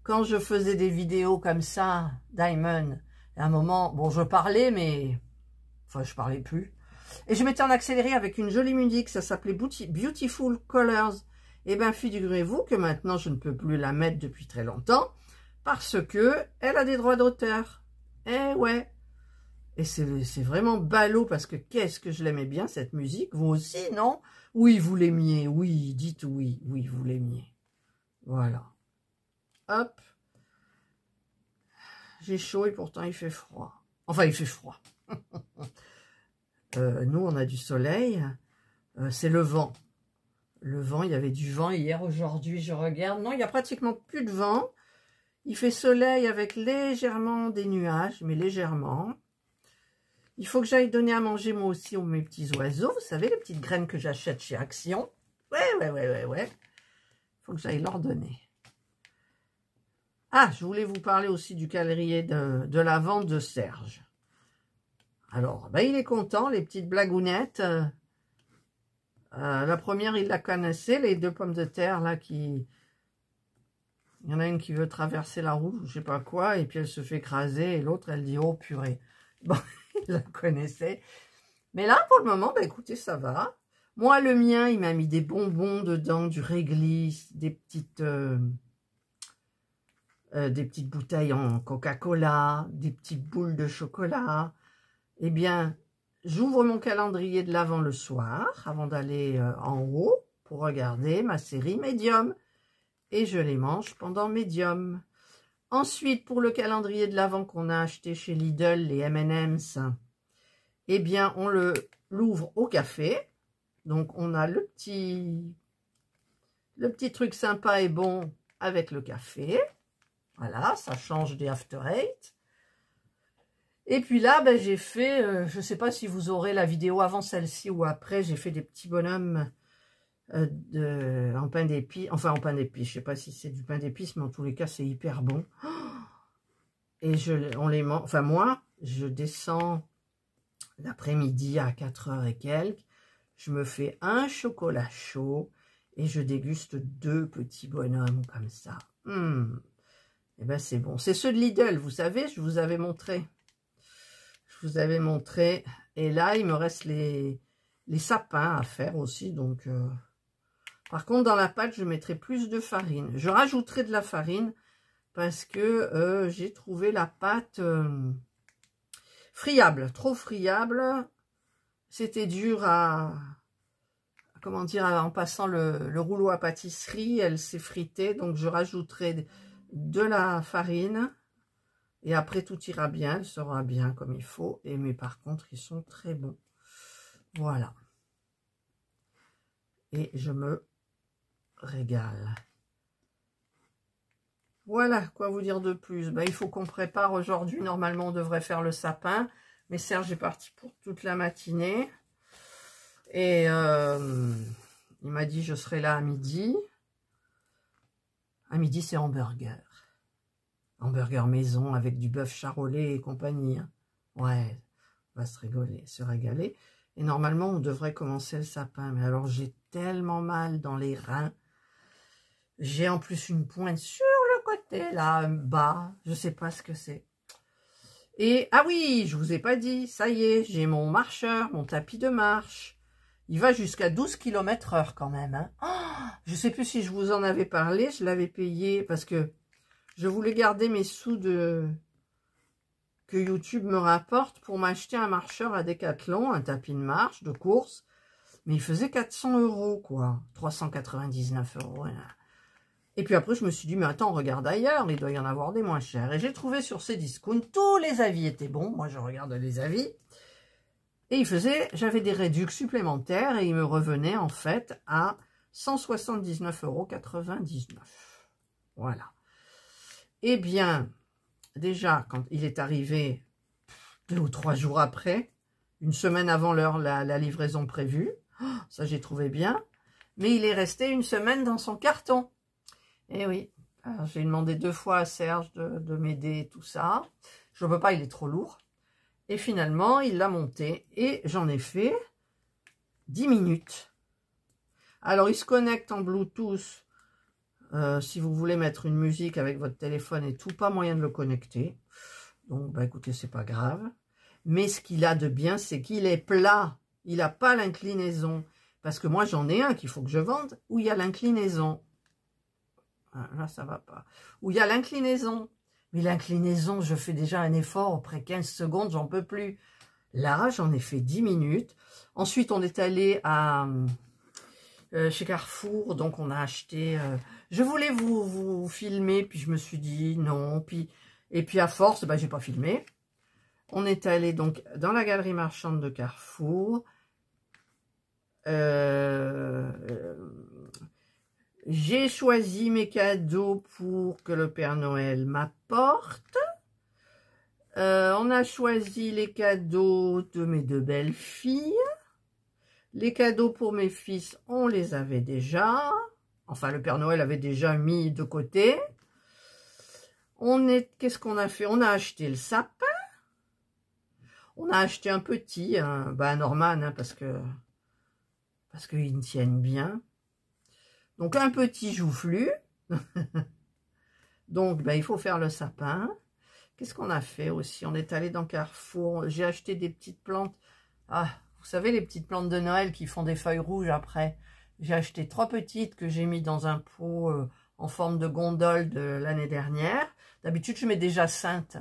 quand je faisais des vidéos comme ça, Diamond, à un moment, bon, je parlais, mais... Enfin, je parlais plus. Et je mettais en accéléré avec une jolie musique, ça s'appelait Beautiful Colors. Eh bien, figurez-vous que maintenant, je ne peux plus la mettre depuis très longtemps, parce que elle a des droits d'auteur. Eh ouais. Et c'est vraiment ballot, parce que qu'est-ce que je l'aimais bien, cette musique. Vous aussi, non? Oui, vous l'aimiez. Oui, dites oui. Oui, vous l'aimiez. Voilà. Hop. J'ai chaud et pourtant il fait froid. Enfin, il fait froid. Nous, on a du soleil. C'est le vent. Le vent, il y avait du vent hier, aujourd'hui, je regarde. Non, il n'y a pratiquement plus de vent. Il fait soleil avec légèrement des nuages, mais légèrement. Il faut que j'aille donner à manger moi aussi aux mes petits oiseaux. Vous savez, les petites graines que j'achète chez Action. Ouais. Il faut que j'aille leur donner. Ah, je voulais vous parler aussi du calendrier de la vente de Serge. Alors, ben, il est content, les petites blagounettes. La première, il la connaissait, les 2 pommes de terre, là, qui... Il y en a une qui veut traverser la route, je sais pas quoi, et puis elle se fait écraser, et l'autre, elle dit, oh purée. Bon, il la connaissait. Mais là, pour le moment, ben, écoutez, ça va. Moi, le mien, il m'a mis des bonbons dedans, du réglisse, des petites bouteilles en Coca-Cola, des petites boules de chocolat. Eh bien, j'ouvre mon calendrier de l'Avent le soir, avant d'aller en haut, pour regarder ma série Medium. Et je les mange pendant Medium. Ensuite, pour le calendrier de l'Avent qu'on a acheté chez Lidl, les M&M's, eh bien, on l'ouvre au café. Donc, on a le petit truc sympa et bon avec le café. Voilà, ça change des After Eight. Et puis là, ben, j'ai fait, je ne sais pas si vous aurez la vidéo avant celle-ci ou après, j'ai fait des petits bonhommes en pain d'épices. Enfin, en pain d'épices, je ne sais pas si c'est du pain d'épices, mais en tous les cas, c'est hyper bon. Et on les mange, enfin moi, je descends l'après-midi à 4h et quelques, je me fais un chocolat chaud et je déguste 2 petits bonhommes comme ça. Et ben c'est bon. C'est ceux de Lidl, vous savez, je vous avais montré. Je vous avais montré. Et là, il me reste les sapins à faire aussi. Donc, par contre, dans la pâte, je mettrai plus de farine. Je rajouterai de la farine parce que j'ai trouvé la pâte friable, trop friable. C'était dur comment dire, en passant le rouleau à pâtisserie, elle s'est fritée. Donc, je rajouterai de la farine. Et après, tout ira bien, elle sera bien comme il faut. Mais par contre, ils sont très bons. Voilà. Et je me régale. Voilà, quoi vous dire de plus? Ben, il faut qu'on prépare aujourd'hui. Normalement, on devrait faire le sapin. Mais Serge est parti pour toute la matinée. Et il m'a dit, je serai là à midi. À midi, c'est hamburger. Hamburger maison avec du bœuf charolais et compagnie. Hein. Ouais, on va se régaler. Et normalement, on devrait commencer le sapin. Mais alors, j'ai tellement mal dans les reins. J'ai en plus une pointe sur le côté, là, bas. Je sais pas ce que c'est. Et, ah oui, je vous ai pas dit, ça y est, j'ai mon marcheur, mon tapis de marche. Il va jusqu'à 12 km/h quand même. Hein. Oh, je sais plus si je vous en avais parlé, je l'avais payé parce que je voulais garder mes sous que YouTube me rapporte pour m'acheter un marcheur à Decathlon, un tapis de marche, de course. Mais il faisait 400 €, quoi. 399 €. Et puis après, je me suis dit, mais attends, regarde ailleurs, il doit y en avoir des moins chers. Et j'ai trouvé sur ces discounts, tous les avis étaient bons. Moi, je regarde les avis. Et j'avais des réductions supplémentaires et il me revenait en fait à 179,99 €. Voilà. Eh bien, déjà, quand il est arrivé 2 ou 3 jours après, une semaine avant l'heure, la livraison prévue, ça j'ai trouvé bien, mais il est resté une semaine dans son carton. Eh oui, j'ai demandé 2 fois à Serge de m'aider, tout ça. Je ne peux pas, il est trop lourd. Et finalement, il l'a monté et j'en ai fait 10 minutes. Alors, il se connecte en Bluetooth. Si vous voulez mettre une musique avec votre téléphone et tout, pas moyen de le connecter. Donc, bah, écoutez, c'est pas grave. Mais ce qu'il a de bien, c'est qu'il est plat. Il n'a pas l'inclinaison. Parce que moi, j'en ai un qu'il faut que je vende où il y a l'inclinaison. Ah, là, ça va pas. Où il y a l'inclinaison. Mais l'inclinaison, je fais déjà un effort. Après 15 secondes, j'en peux plus. Là, j'en ai fait 10 minutes. Ensuite, on est allé chez Carrefour. Donc, on a acheté... je voulais vous filmer, puis je me suis dit non. Et puis, à force, bah, j'ai pas filmé. On est allé donc dans la galerie marchande de Carrefour. J'ai choisi mes cadeaux pour que le Père Noël m'apporte. On a choisi les cadeaux de mes 2 belles filles. Les cadeaux pour mes fils, on les avait déjà. Enfin, le Père Noël avait déjà mis de côté. Qu'est-ce qu'on a fait? On a acheté le sapin. On a acheté un petit, un Norman, hein, parce qu'ils tiennent bien. Donc, un petit joufflu. Donc, il faut faire le sapin. Qu'est-ce qu'on a fait aussi? On est allé dans Carrefour. J'ai acheté des petites plantes. Ah, vous savez, les petites plantes de Noël qui font des feuilles rouges après. J'ai acheté 3 petites que j'ai mis dans un pot en forme de gondole de l'année dernière. D'habitude, je mets des jacinthes.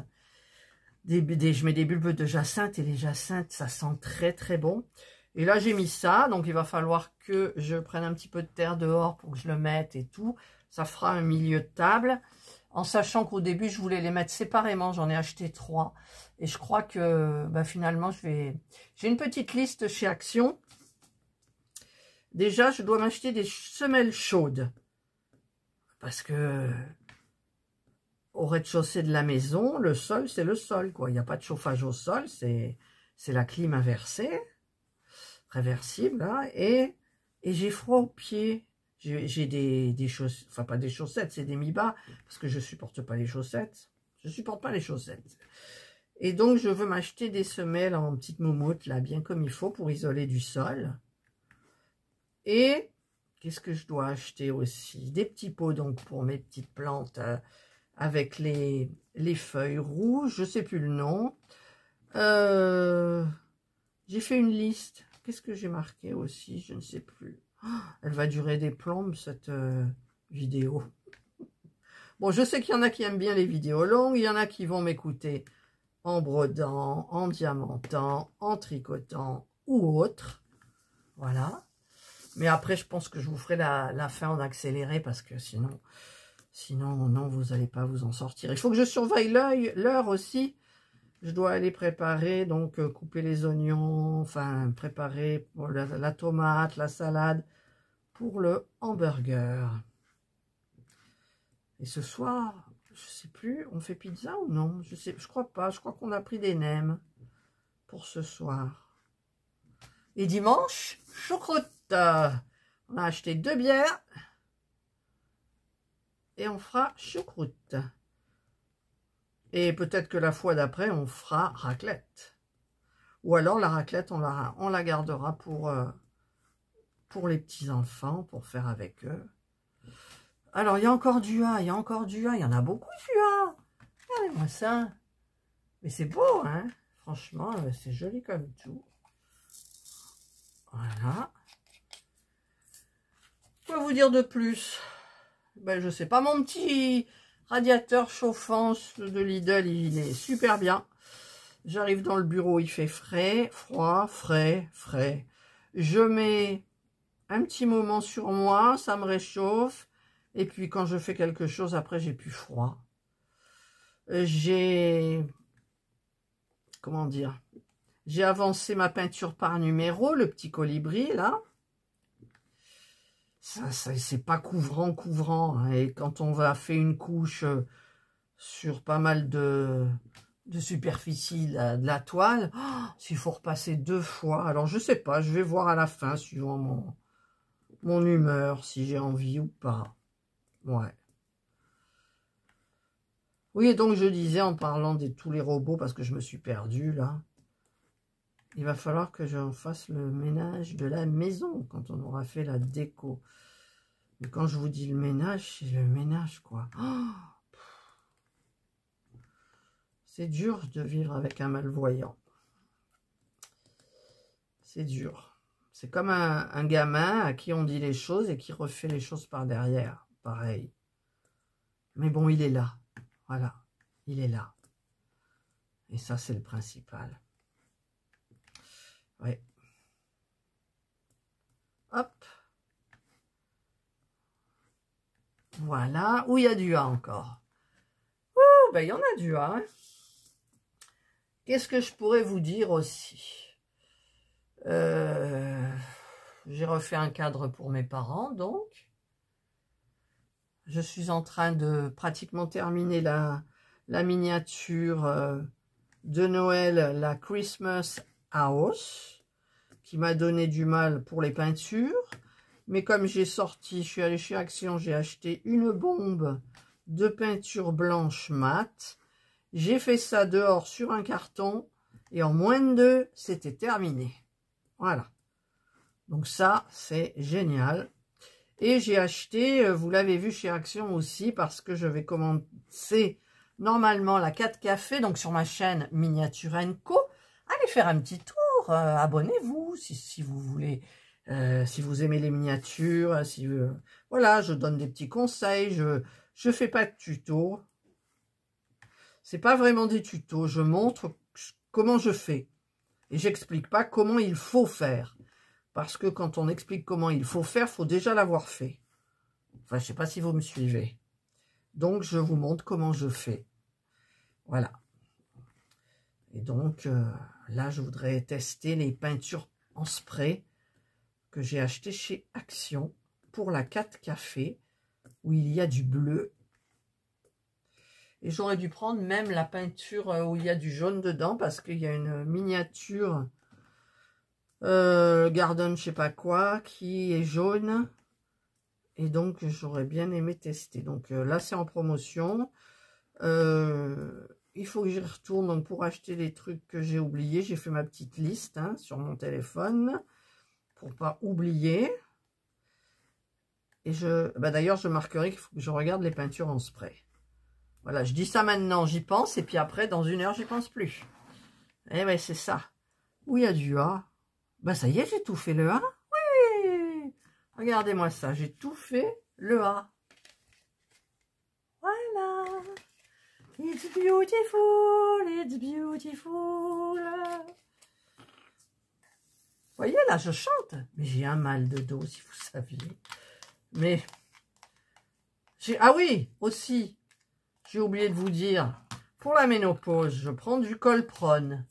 Je mets des bulbes de jacinthe et les jacinthes, ça sent très très bon. Et là, j'ai mis ça, donc il va falloir que je prenne un petit peu de terre dehors pour que je le mette et tout. Ça fera un milieu de table. en sachant qu'au début, je voulais les mettre séparément. J'en ai acheté 3. Et je crois que finalement, j'ai une petite liste chez Action. Déjà, je dois m'acheter des semelles chaudes. Parce que au rez-de-chaussée de la maison, le sol, c'est le sol, quoi. Il n'y a pas de chauffage au sol, c'est la clim inversée, réversible, là, et j'ai froid aux pieds. J'ai des chaussettes, enfin pas des chaussettes, c'est des mi-bas, parce que je supporte pas les chaussettes. Je supporte pas les chaussettes. Et donc, je veux m'acheter des semelles en petite moumoute, là, bien comme il faut, pour isoler du sol. Et qu'est-ce que je dois acheter aussi? Des petits pots, donc, pour mes petites plantes, avec les feuilles rouges, je sais plus le nom. J'ai fait une liste. Qu'est-ce que j'ai marqué aussi? Je ne sais plus. Oh, elle va durer des plombes, cette vidéo. Bon, je sais qu'il y en a qui aiment bien les vidéos longues. Il y en a qui vont m'écouter en brodant, en diamantant, en tricotant ou autre. Voilà. Mais après, je pense que je vous ferai la fin en accéléré parce que sinon, non, vous n'allez pas vous en sortir. Il faut que je surveille l'heure aussi. Je dois aller préparer, donc couper les oignons, enfin préparer pour la tomate, la salade, pour le hamburger. Et ce soir, je sais plus, on fait pizza ou non? Je crois pas, je crois qu'on a pris des nems pour ce soir. Et dimanche, choucroute. On a acheté 2 bières. Et on fera choucroute. Et peut-être que la fois d'après, on fera raclette. Ou alors la raclette, on la gardera pour les petits-enfants, pour faire avec eux. Alors, il y a encore du A, il y en a beaucoup du A. Regardez-moi ça. Mais c'est beau, hein? Franchement, c'est joli comme tout. Voilà. Quoi vous dire de plus? Ben, je sais pas, mon petit radiateur chauffant de Lidl, il est super bien. J'arrive dans le bureau, il fait frais, froid, frais, frais. Je mets un petit moment sur moi, ça me réchauffe. Et puis quand je fais quelque chose, après j'ai plus froid. Comment dire? J'ai avancé ma peinture par numéro, le petit colibri là. Ça c'est pas couvrant, hein. Et quand on va faire une couche sur pas mal de superficie de la toile, s'il faut repasser 2 fois. Alors je sais pas, je vais voir à la fin suivant mon humeur, si j'ai envie ou pas. Ouais. Oui, et donc je disais en parlant de tous les robots, parce que je me suis perdue là, il va falloir que je fasse le ménage de la maison quand on aura fait la déco. Mais quand je vous dis le ménage, c'est le ménage quoi. C'est dur de vivre avec un malvoyant. C'est dur. C'est comme un gamin à qui on dit les choses et qui refait les choses par derrière. Pareil. Mais bon, il est là. Voilà. Il est là. Et ça, c'est le principal. Oui. Hop. Voilà. Où il y a du A encore. Ouh, ben il y en a du A. Hein. Qu'est-ce que je pourrais vous dire aussi? J'ai refait un cadre pour mes parents, donc. Je suis en train de pratiquement terminer la miniature de Noël, la Christmas House, qui m'a donné du mal pour les peintures. Mais comme je suis allée chez Action, j'ai acheté une bombe de peinture blanche mat. J'ai fait ça dehors sur un carton et en moins de 2, c'était terminé. Voilà. Donc ça, c'est génial. Et j'ai acheté, vous l'avez vu chez Action aussi, parce que je vais commencer normalement la 4 café, donc sur ma chaîne Miniature & Co. Allez faire un petit tour, abonnez-vous si vous voulez, si vous aimez les miniatures, voilà, je donne des petits conseils, je fais pas de tutos. C'est pas vraiment des tutos, je montre comment je fais. Et j'explique pas comment il faut faire. Parce que quand on explique comment il faut faire, il faut déjà l'avoir fait. Enfin, je sais pas si vous me suivez. Donc, je vous montre comment je fais. Voilà. Et donc, là, je voudrais tester les peintures en spray que j'ai acheté chez Action pour la 4 café, où il y a du bleu. Et j'aurais dû prendre même la peinture où il y a du jaune dedans, parce qu'il y a une miniature Garden je sais pas quoi qui est jaune. Et donc, j'aurais bien aimé tester. Donc là, c'est en promotion. Il faut que j'y retourne donc, pour acheter les trucs que j'ai oubliés. J'ai fait ma petite liste hein, sur mon téléphone pour pas oublier. Et d'ailleurs, je marquerai qu'il faut que je regarde les peintures en spray. Voilà, je dis ça maintenant, j'y pense. Et puis après, dans 1 heure, j'y pense plus. Eh ouais, c'est ça. Où il y a du A. Ben ça y est, j'ai tout fait le A. Oui. Regardez-moi ça, j'ai tout fait le A. Voilà. It's beautiful, it's beautiful. Vous voyez, là, je chante. Mais j'ai un mal de dos, si vous saviez. Mais, ah oui, aussi, j'ai oublié de vous dire, pour la ménopause, je prends du Colprone.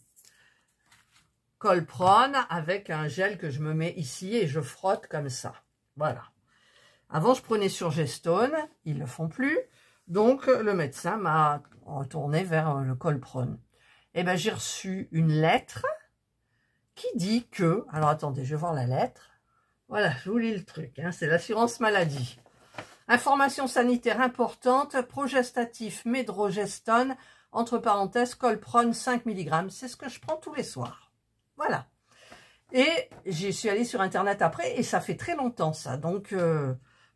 Colprone avec un gel que je me mets ici et je frotte comme ça. Voilà. Avant, je prenais Surgestone, ils ne le font plus. Donc, le médecin m'a retourné vers le Colprone. Eh bien, j'ai reçu une lettre qui dit que... Alors, attendez, je vais voir la lettre. Voilà, je vous lis le truc. Hein, c'est l'assurance maladie. Information sanitaire importante, progestatif Medrogestone, entre parenthèses, Colprone 5 mg. C'est ce que je prends tous les soirs. Voilà. Et j'y suis allée sur Internet après, et ça fait très longtemps, ça. Donc,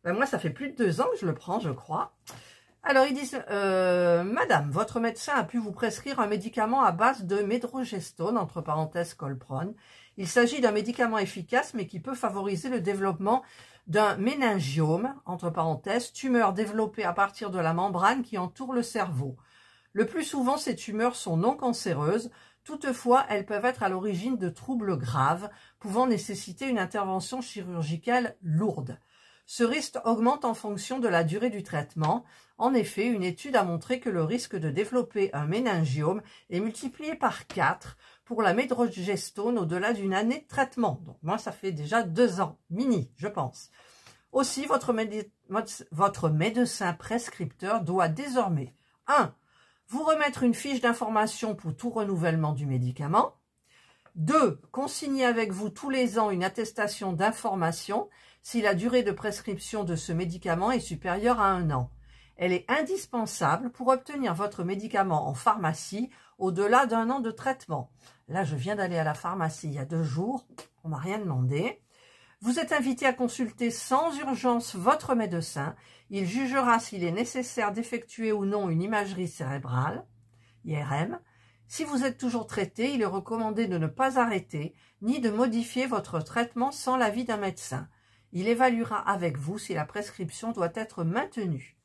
moi, ça fait plus de 2 ans que je le prends, je crois. Alors, ils disent, Madame, votre médecin a pu vous prescrire un médicament à base de Medrogestone, entre parenthèses, Colprone. Il s'agit d'un médicament efficace, mais qui peut favoriser le développement d'un méningiome, entre parenthèses, tumeur développée à partir de la membrane qui entoure le cerveau. Le plus souvent, ces tumeurs sont non cancéreuses. Toutefois, elles peuvent être à l'origine de troubles graves, pouvant nécessiter une intervention chirurgicale lourde. Ce risque augmente en fonction de la durée du traitement. En effet, une étude a montré que le risque de développer un méningiome est multiplié par 4 pour la Medrogestone au-delà d'une année de traitement. Donc moi, ça fait déjà 2 ans, mini, je pense. Aussi, votre médecin prescripteur doit désormais 1. Vous remettre une fiche d'information pour tout renouvellement du médicament. 2. Consigner avec vous tous les ans une attestation d'information si la durée de prescription de ce médicament est supérieure à 1 an. Elle est indispensable pour obtenir votre médicament en pharmacie au-delà d'1 an de traitement. Là, je viens d'aller à la pharmacie il y a 2 jours, on m'a rien demandé. Vous êtes invité à consulter sans urgence votre médecin. Il jugera s'il est nécessaire d'effectuer ou non une imagerie cérébrale, IRM. Si vous êtes toujours traité, il est recommandé de ne pas arrêter ni de modifier votre traitement sans l'avis d'un médecin. Il évaluera avec vous si la prescription doit être maintenue.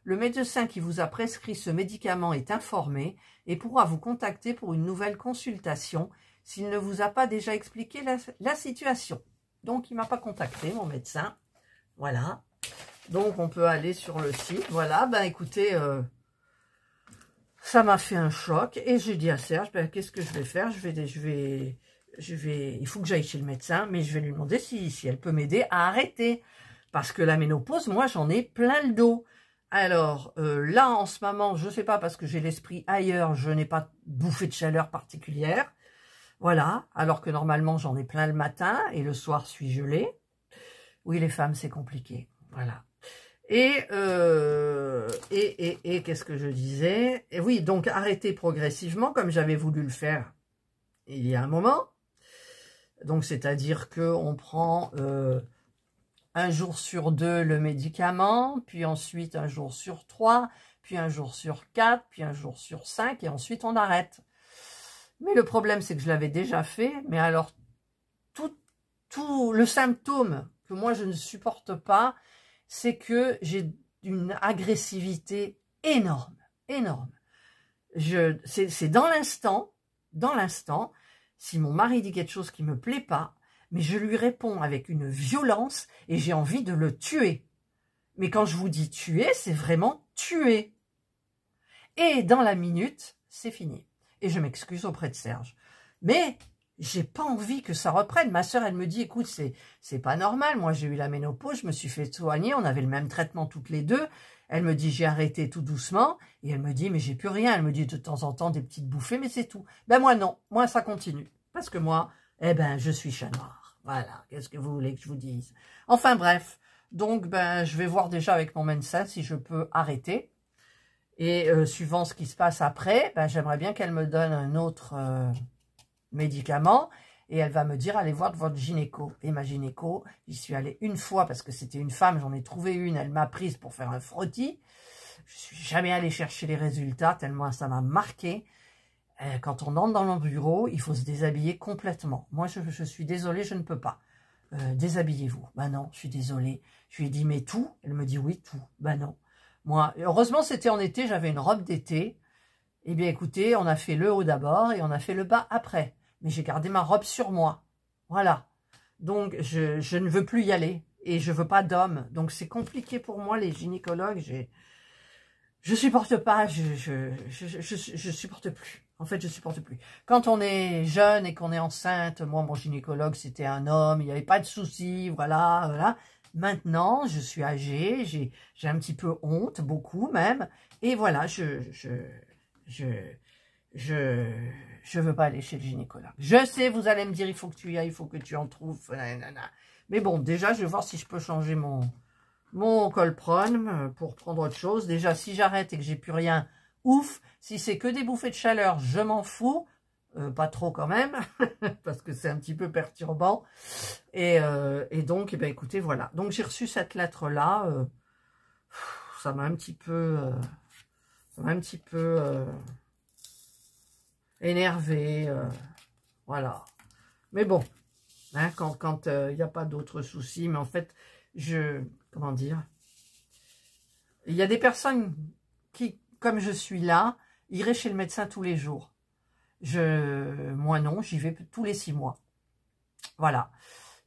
Le médecin qui vous a prescrit ce médicament est informé et pourra vous contacter pour une nouvelle consultation s'il ne vous a pas déjà expliqué la situation. Donc, il ne m'a pas contacté, mon médecin. Voilà. Donc, on peut aller sur le site. Voilà. Ben, écoutez, ça m'a fait un choc. Et j'ai dit à Serge, ben, qu'est-ce que je vais faire? Il faut que j'aille chez le médecin, mais je vais lui demander si elle peut m'aider à arrêter. Parce que la ménopause, moi, j'en ai plein le dos. Alors, là, en ce moment, je ne sais pas, parce que j'ai l'esprit ailleurs, je n'ai pas bouffé de chaleur particulière. Voilà, alors que normalement, j'en ai plein le matin et le soir, suis gelée. Oui, les femmes, c'est compliqué. Voilà. Et qu'est-ce que je disais? Et oui, donc arrêter progressivement, comme j'avais voulu le faire il y a un moment. Donc, c'est-à-dire qu'on prend 1 jour sur 2 le médicament, puis ensuite 1 jour sur 3, puis 1 jour sur 4, puis 1 jour sur 5, et ensuite on arrête. Mais le problème, c'est que je l'avais déjà fait. Mais alors, tout le symptôme que moi, je ne supporte pas, c'est que j'ai une agressivité énorme, énorme. C'est dans l'instant, si mon mari dit quelque chose qui ne me plaît pas, mais je lui réponds avec une violence et j'ai envie de le tuer. Mais quand je vous dis tuer, c'est vraiment tuer. Et dans la minute, c'est fini. Et je m'excuse auprès de Serge. Mais j'ai pas envie que ça reprenne. Ma sœur, elle me dit, écoute, c'est pas normal. Moi, j'ai eu la ménopause, je me suis fait soigner, on avait le même traitement toutes les deux. Elle me dit, j'ai arrêté tout doucement. Et elle me dit, mais j'ai plus rien. Elle me dit de temps en temps des petites bouffées, mais c'est tout. Ben moi, non. Moi, ça continue. Parce que moi, eh ben, je suis chat noir. Voilà. Qu'est-ce que vous voulez que je vous dise? Enfin, bref. Donc, ben, je vais voir déjà avec mon médecin si je peux arrêter. Et suivant ce qui se passe après, ben, j'aimerais bien qu'elle me donne un autre médicament. Et elle va me dire, allez voir votre gynéco. Et ma gynéco, j'y suis allée une fois parce que c'était une femme, j'en ai trouvé une, elle m'a prise pour faire un frottis. Je suis jamais allée chercher les résultats tellement ça m'a marqué. Quand on entre dans mon bureau, il faut se déshabiller complètement. Moi, je suis désolée, je ne peux pas. Déshabillez-vous. Ben non, je suis désolée. Je lui ai dit, mais tout? Elle me dit, oui, tout. Ben non. Moi, heureusement, c'était en été, j'avais une robe d'été. Eh bien, écoutez, on a fait le haut d'abord et on a fait le bas après. Mais j'ai gardé ma robe sur moi. Voilà. Donc, je ne veux plus y aller. Et je veux pas d'homme. Donc, c'est compliqué pour moi, les gynécologues. Je supporte pas. Je supporte plus. En fait, je supporte plus. Quand on est jeune et qu'on est enceinte, moi, mon gynécologue, c'était un homme. Il n'y avait pas de soucis. Voilà, voilà. Maintenant, je suis âgée. J'ai un petit peu honte, beaucoup même. Et voilà, je veux pas aller chez le gynécologue. Je sais, vous allez me dire, il faut que tu y ailles, il faut que tu en trouves. Nanana. Mais bon, déjà, je vais voir si je peux changer mon colprone pour prendre autre chose. Déjà, si j'arrête et que j'ai plus rien, ouf. Si c'est que des bouffées de chaleur, je m'en fous. Pas trop quand même, parce que c'est un petit peu perturbant. Et donc, eh ben, écoutez, voilà. Donc, j'ai reçu cette lettre-là. Ça m'a un petit peu... énervé, voilà. Mais bon, hein, quand il n'y a pas d'autres soucis, mais en fait, comment dire, il y a des personnes qui, comme je suis là, iraient chez le médecin tous les jours. Moi non, j'y vais tous les 6 mois. Voilà.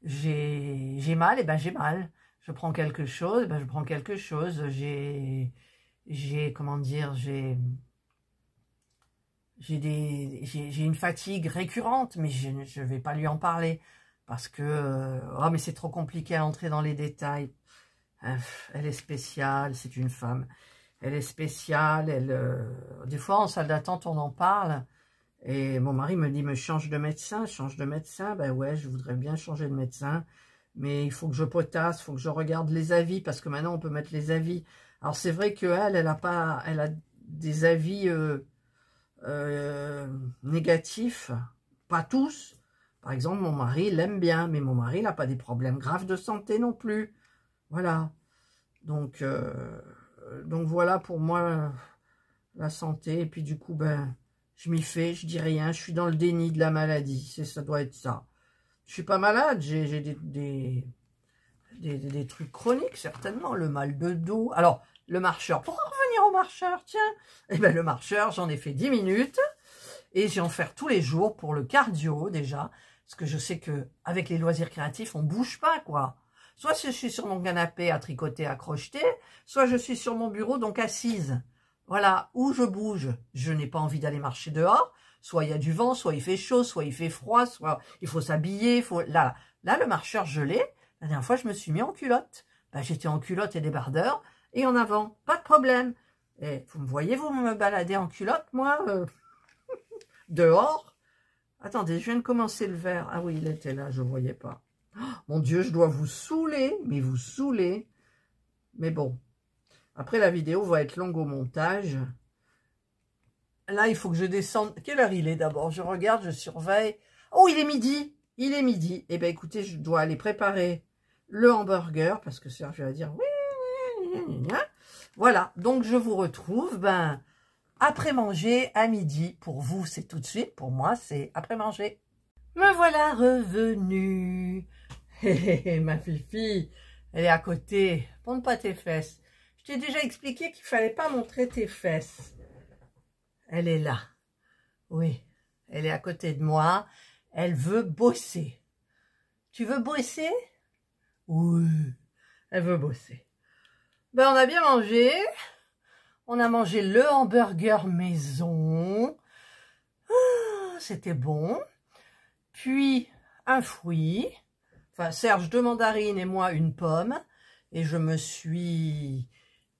J'ai mal, et ben j'ai mal. Je prends quelque chose, ben je prends quelque chose. Comment dire, j'ai une fatigue récurrente, mais je ne vais pas lui en parler parce que oh, mais c'est trop compliqué à entrer dans les détails. Elle est spéciale, c'est une femme. Elle est spéciale. Des fois en salle d'attente on en parle et mon mari me dit me change de médecin, change de médecin. Ben ouais, je voudrais bien changer de médecin, mais il faut que je potasse, il faut que je regarde les avis parce que maintenant on peut mettre les avis. Alors c'est vrai qu'elle, elle a des avis négatifs, pas tous. Par exemple, mon mari l'aime bien, mais mon mari n'a pas des problèmes graves de santé non plus. Voilà. Donc voilà pour moi la santé. Et puis du coup, ben, je m'y fais, je dis rien, je suis dans le déni de la maladie. Ça doit être ça. Je suis pas malade, j'ai des trucs chroniques, certainement. Le mal de dos. Alors, le marcheur, pour en revenir au marcheur, tiens, eh ben, le marcheur, j'en ai fait 10 minutes et j'ai en faire tous les jours pour le cardio déjà, parce que je sais que avec les loisirs créatifs, on bouge pas, quoi. Soit je suis sur mon canapé à tricoter, à crocheter, soit je suis sur mon bureau, donc assise. Voilà, où je bouge. Je n'ai pas envie d'aller marcher dehors, soit il y a du vent, soit il fait chaud, soit il fait froid, soit il faut s'habiller, Là, le marcheur, je l'ai. La dernière fois, je me suis mis en culotte. Ben, j'étais en culotte et débardeur, et en avant, pas de problème. Et vous me voyez, vous me balader en culotte, moi, dehors. Attendez, je viens de commencer le verre. Ah oui, il était là, je ne voyais pas. Oh, mon Dieu, je dois vous saouler, mais vous saouler. Mais bon, après la vidéo va être longue au montage. Là, il faut que je descende. Quelle heure il est d'abord? Je regarde, je surveille. Oh, il est midi. Il est midi. Eh bien, écoutez, je dois aller préparer le hamburger parce que Serge va dire oui. Voilà, donc je vous retrouve après manger à midi. Pour vous, c'est tout de suite. Pour moi, c'est après manger. Me voilà revenue. Ma fifi, elle est à côté. Montre pas tes fesses. Je t'ai déjà expliqué qu'il fallait pas montrer tes fesses. Elle est là. Oui, elle est à côté de moi. Elle veut bosser. Tu veux bosser? Oui, elle veut bosser. Ben, on a bien mangé. On a mangé le hamburger maison. Ah, c'était bon. Puis, un fruit. Enfin, Serge, 2 mandarines et moi, une pomme. Et je me suis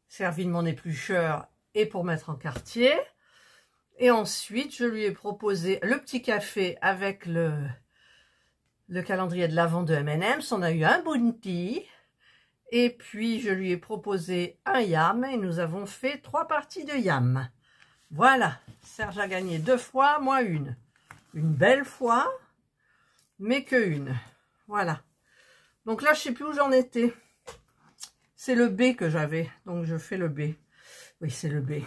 servi de mon éplucheur et pour mettre en quartier. Et ensuite, je lui ai proposé le petit café avec le calendrier de l'Avent de M&M's. On a eu un bounty. Et puis, je lui ai proposé un yam. Et nous avons fait 3 parties de yam. Voilà. Serge a gagné 2 fois, moi une. Une belle fois, mais que une. Voilà. Donc là, je sais plus où j'en étais. C'est le B que j'avais. Donc, je fais le B. Oui, c'est le B.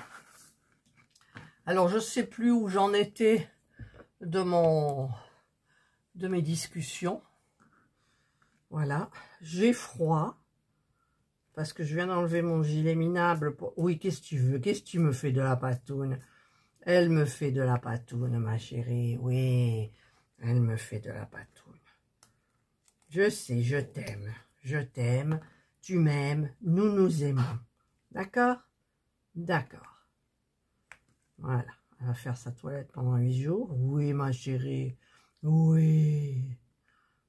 Alors, je sais plus où j'en étais de mes discussions. Voilà. J'ai froid. Parce que je viens d'enlever mon gilet minable. Oui, qu'est-ce que tu veux? Qu'est-ce que tu me fais de la patoune? Elle me fait de la patoune, ma chérie. Oui, elle me fait de la patoune. Je sais, je t'aime. Je t'aime. Tu m'aimes. Nous nous aimons. D'accord? D'accord. Voilà. Elle va faire sa toilette pendant 8 jours. Oui, ma chérie. Oui.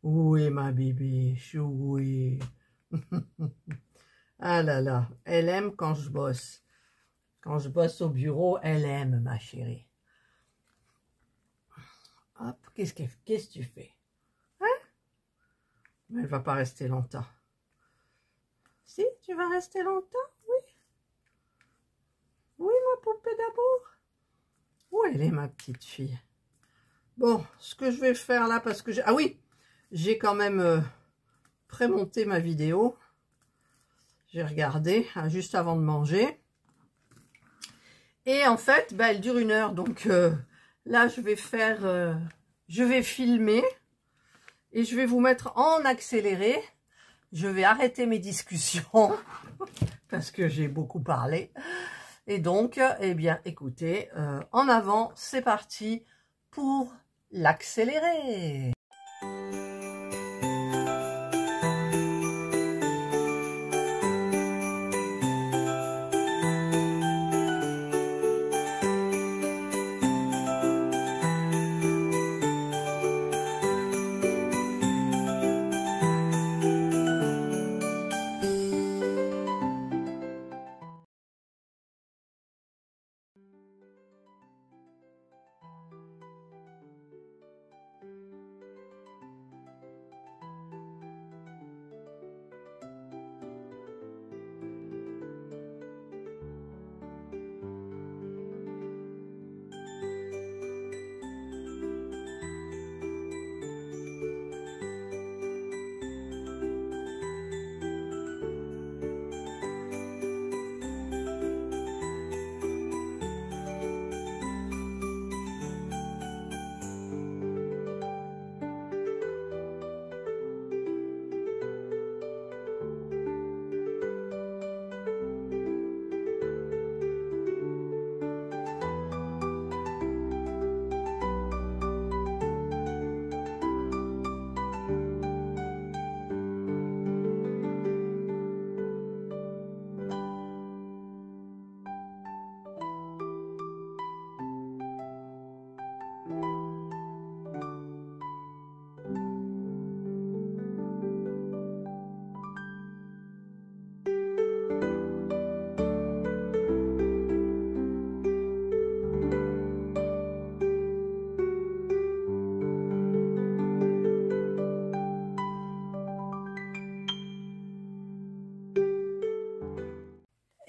Oui, ma bébé. Oui. Ah là là. Elle aime quand je bosse. Quand je bosse au bureau, elle aime, ma chérie. Hop. Qu'est-ce que tu fais? Hein? Mais elle va pas rester longtemps. Si, tu vas rester longtemps? Oui. Oui, ma poupée d'amour. Où elle est, ma petite fille? Bon, ce que je vais faire là, parce que j'ai... Ah oui, j'ai quand même prémonté ma vidéo. J'ai regardé juste avant de manger. Et en fait, bah, elle dure 1 heure. Donc là, je vais faire... je vais filmer. Et je vais vous mettre en accéléré. Je vais arrêter mes discussions. Parce que j'ai beaucoup parlé. Et donc, eh bien, écoutez, en avant, c'est parti pour l'accélérer.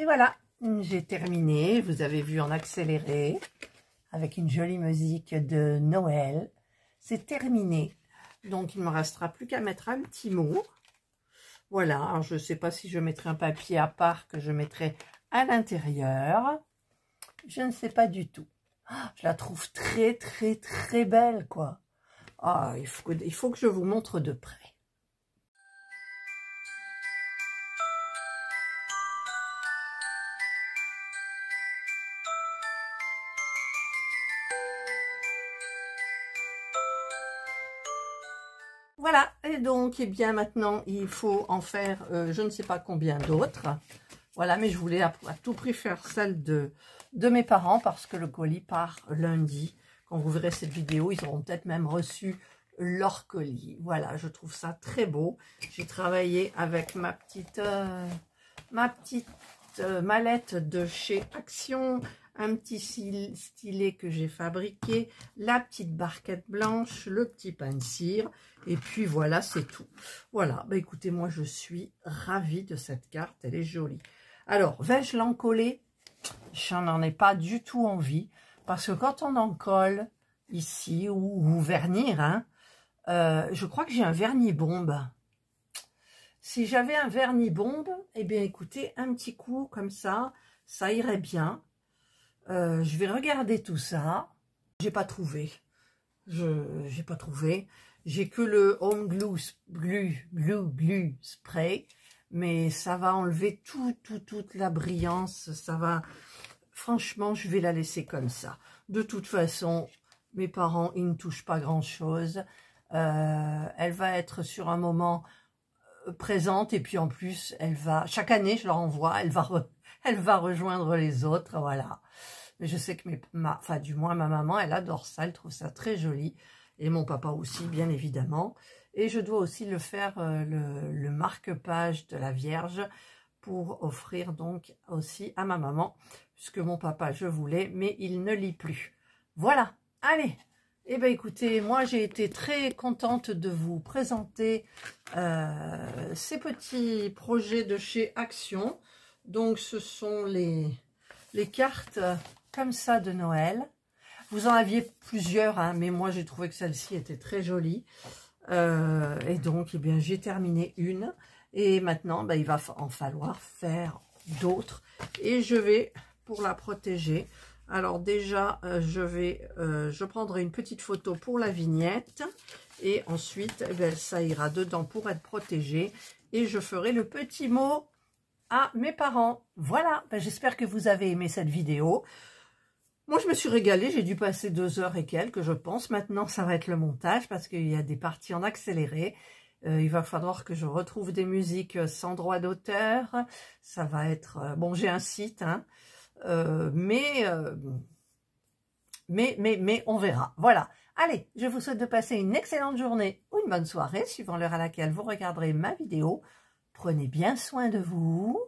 Et voilà, j'ai terminé. Vous avez vu en accéléré, avec une jolie musique de Noël. C'est terminé. Donc, il ne me restera plus qu'à mettre un petit mot. Voilà, alors je ne sais pas si je mettrai un papier à part que je mettrai à l'intérieur. Je ne sais pas du tout. Je la trouve très, très, très belle, quoi. Ah, il faut que je vous montre de près. Voilà, et donc, eh bien, maintenant, il faut en faire je ne sais pas combien d'autres. Voilà, mais je voulais à tout prix faire celle de mes parents parce que le colis part lundi. Quand vous verrez cette vidéo, ils auront peut-être même reçu leur colis. Voilà, je trouve ça très beau. J'ai travaillé avec ma petite mallette de chez Action, un petit stylet que j'ai fabriqué, la petite barquette blanche, le petit pain de cire, et puis voilà, c'est tout. Voilà, bah écoutez, moi je suis ravie de cette carte, elle est jolie. Alors, vais-je l'encoller? Je n'en ai pas du tout envie, parce que quand on en colle ici, ou vernir, hein, je crois que j'ai un vernis bombe. Si j'avais un vernis bombe, eh bien écoutez, un petit coup comme ça irait bien. Je vais regarder tout ça. J'ai pas trouvé. J'ai pas trouvé. J'ai que le Home Glue Spray, mais ça va enlever toute la brillance. Ça va. Franchement, je vais la laisser comme ça. De toute façon, mes parents, ils ne touchent pas grand-chose. Elle va être sur un moment présente et puis en plus, elle va. Chaque année, je leur envoie. Elle va rejoindre les autres. Voilà. Mais je sais que enfin, du moins ma maman, elle adore ça, elle trouve ça très joli. Et mon papa aussi, bien évidemment. Et je dois aussi le faire, le marque-page de la Vierge, pour offrir donc aussi à ma maman, puisque mon papa, je voulais, mais il ne lit plus. Voilà, allez. Eh bien, écoutez, moi, j'ai été très contente de vous présenter ces petits projets de chez Action. Donc, ce sont les cartes comme ça de Noël. Vous en aviez plusieurs, hein, mais moi j'ai trouvé que celle-ci était très jolie. Et donc, eh bien, j'ai terminé une. Et maintenant, ben, il va en falloir faire d'autres. Et je vais, pour la protéger, alors déjà, je prendrai une petite photo pour la vignette. Et ensuite, eh bien, ça ira dedans pour être protégé. Et je ferai le petit mot à mes parents. Voilà, ben, j'espère que vous avez aimé cette vidéo. Moi, je me suis régalée, j'ai dû passer 2 heures et quelques, je pense. Maintenant, ça va être le montage parce qu'il y a des parties en accéléré. Il va falloir que je retrouve des musiques sans droit d'auteur. Ça va être... bon, j'ai un site, hein, mais on verra. Voilà. Allez, je vous souhaite de passer une excellente journée ou une bonne soirée, suivant l'heure à laquelle vous regarderez ma vidéo. Prenez bien soin de vous.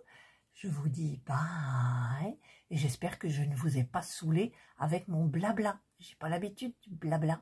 Je vous dis bye. Et j'espère que je ne vous ai pas saoulé avec mon blabla. J'ai pas l'habitude du blabla.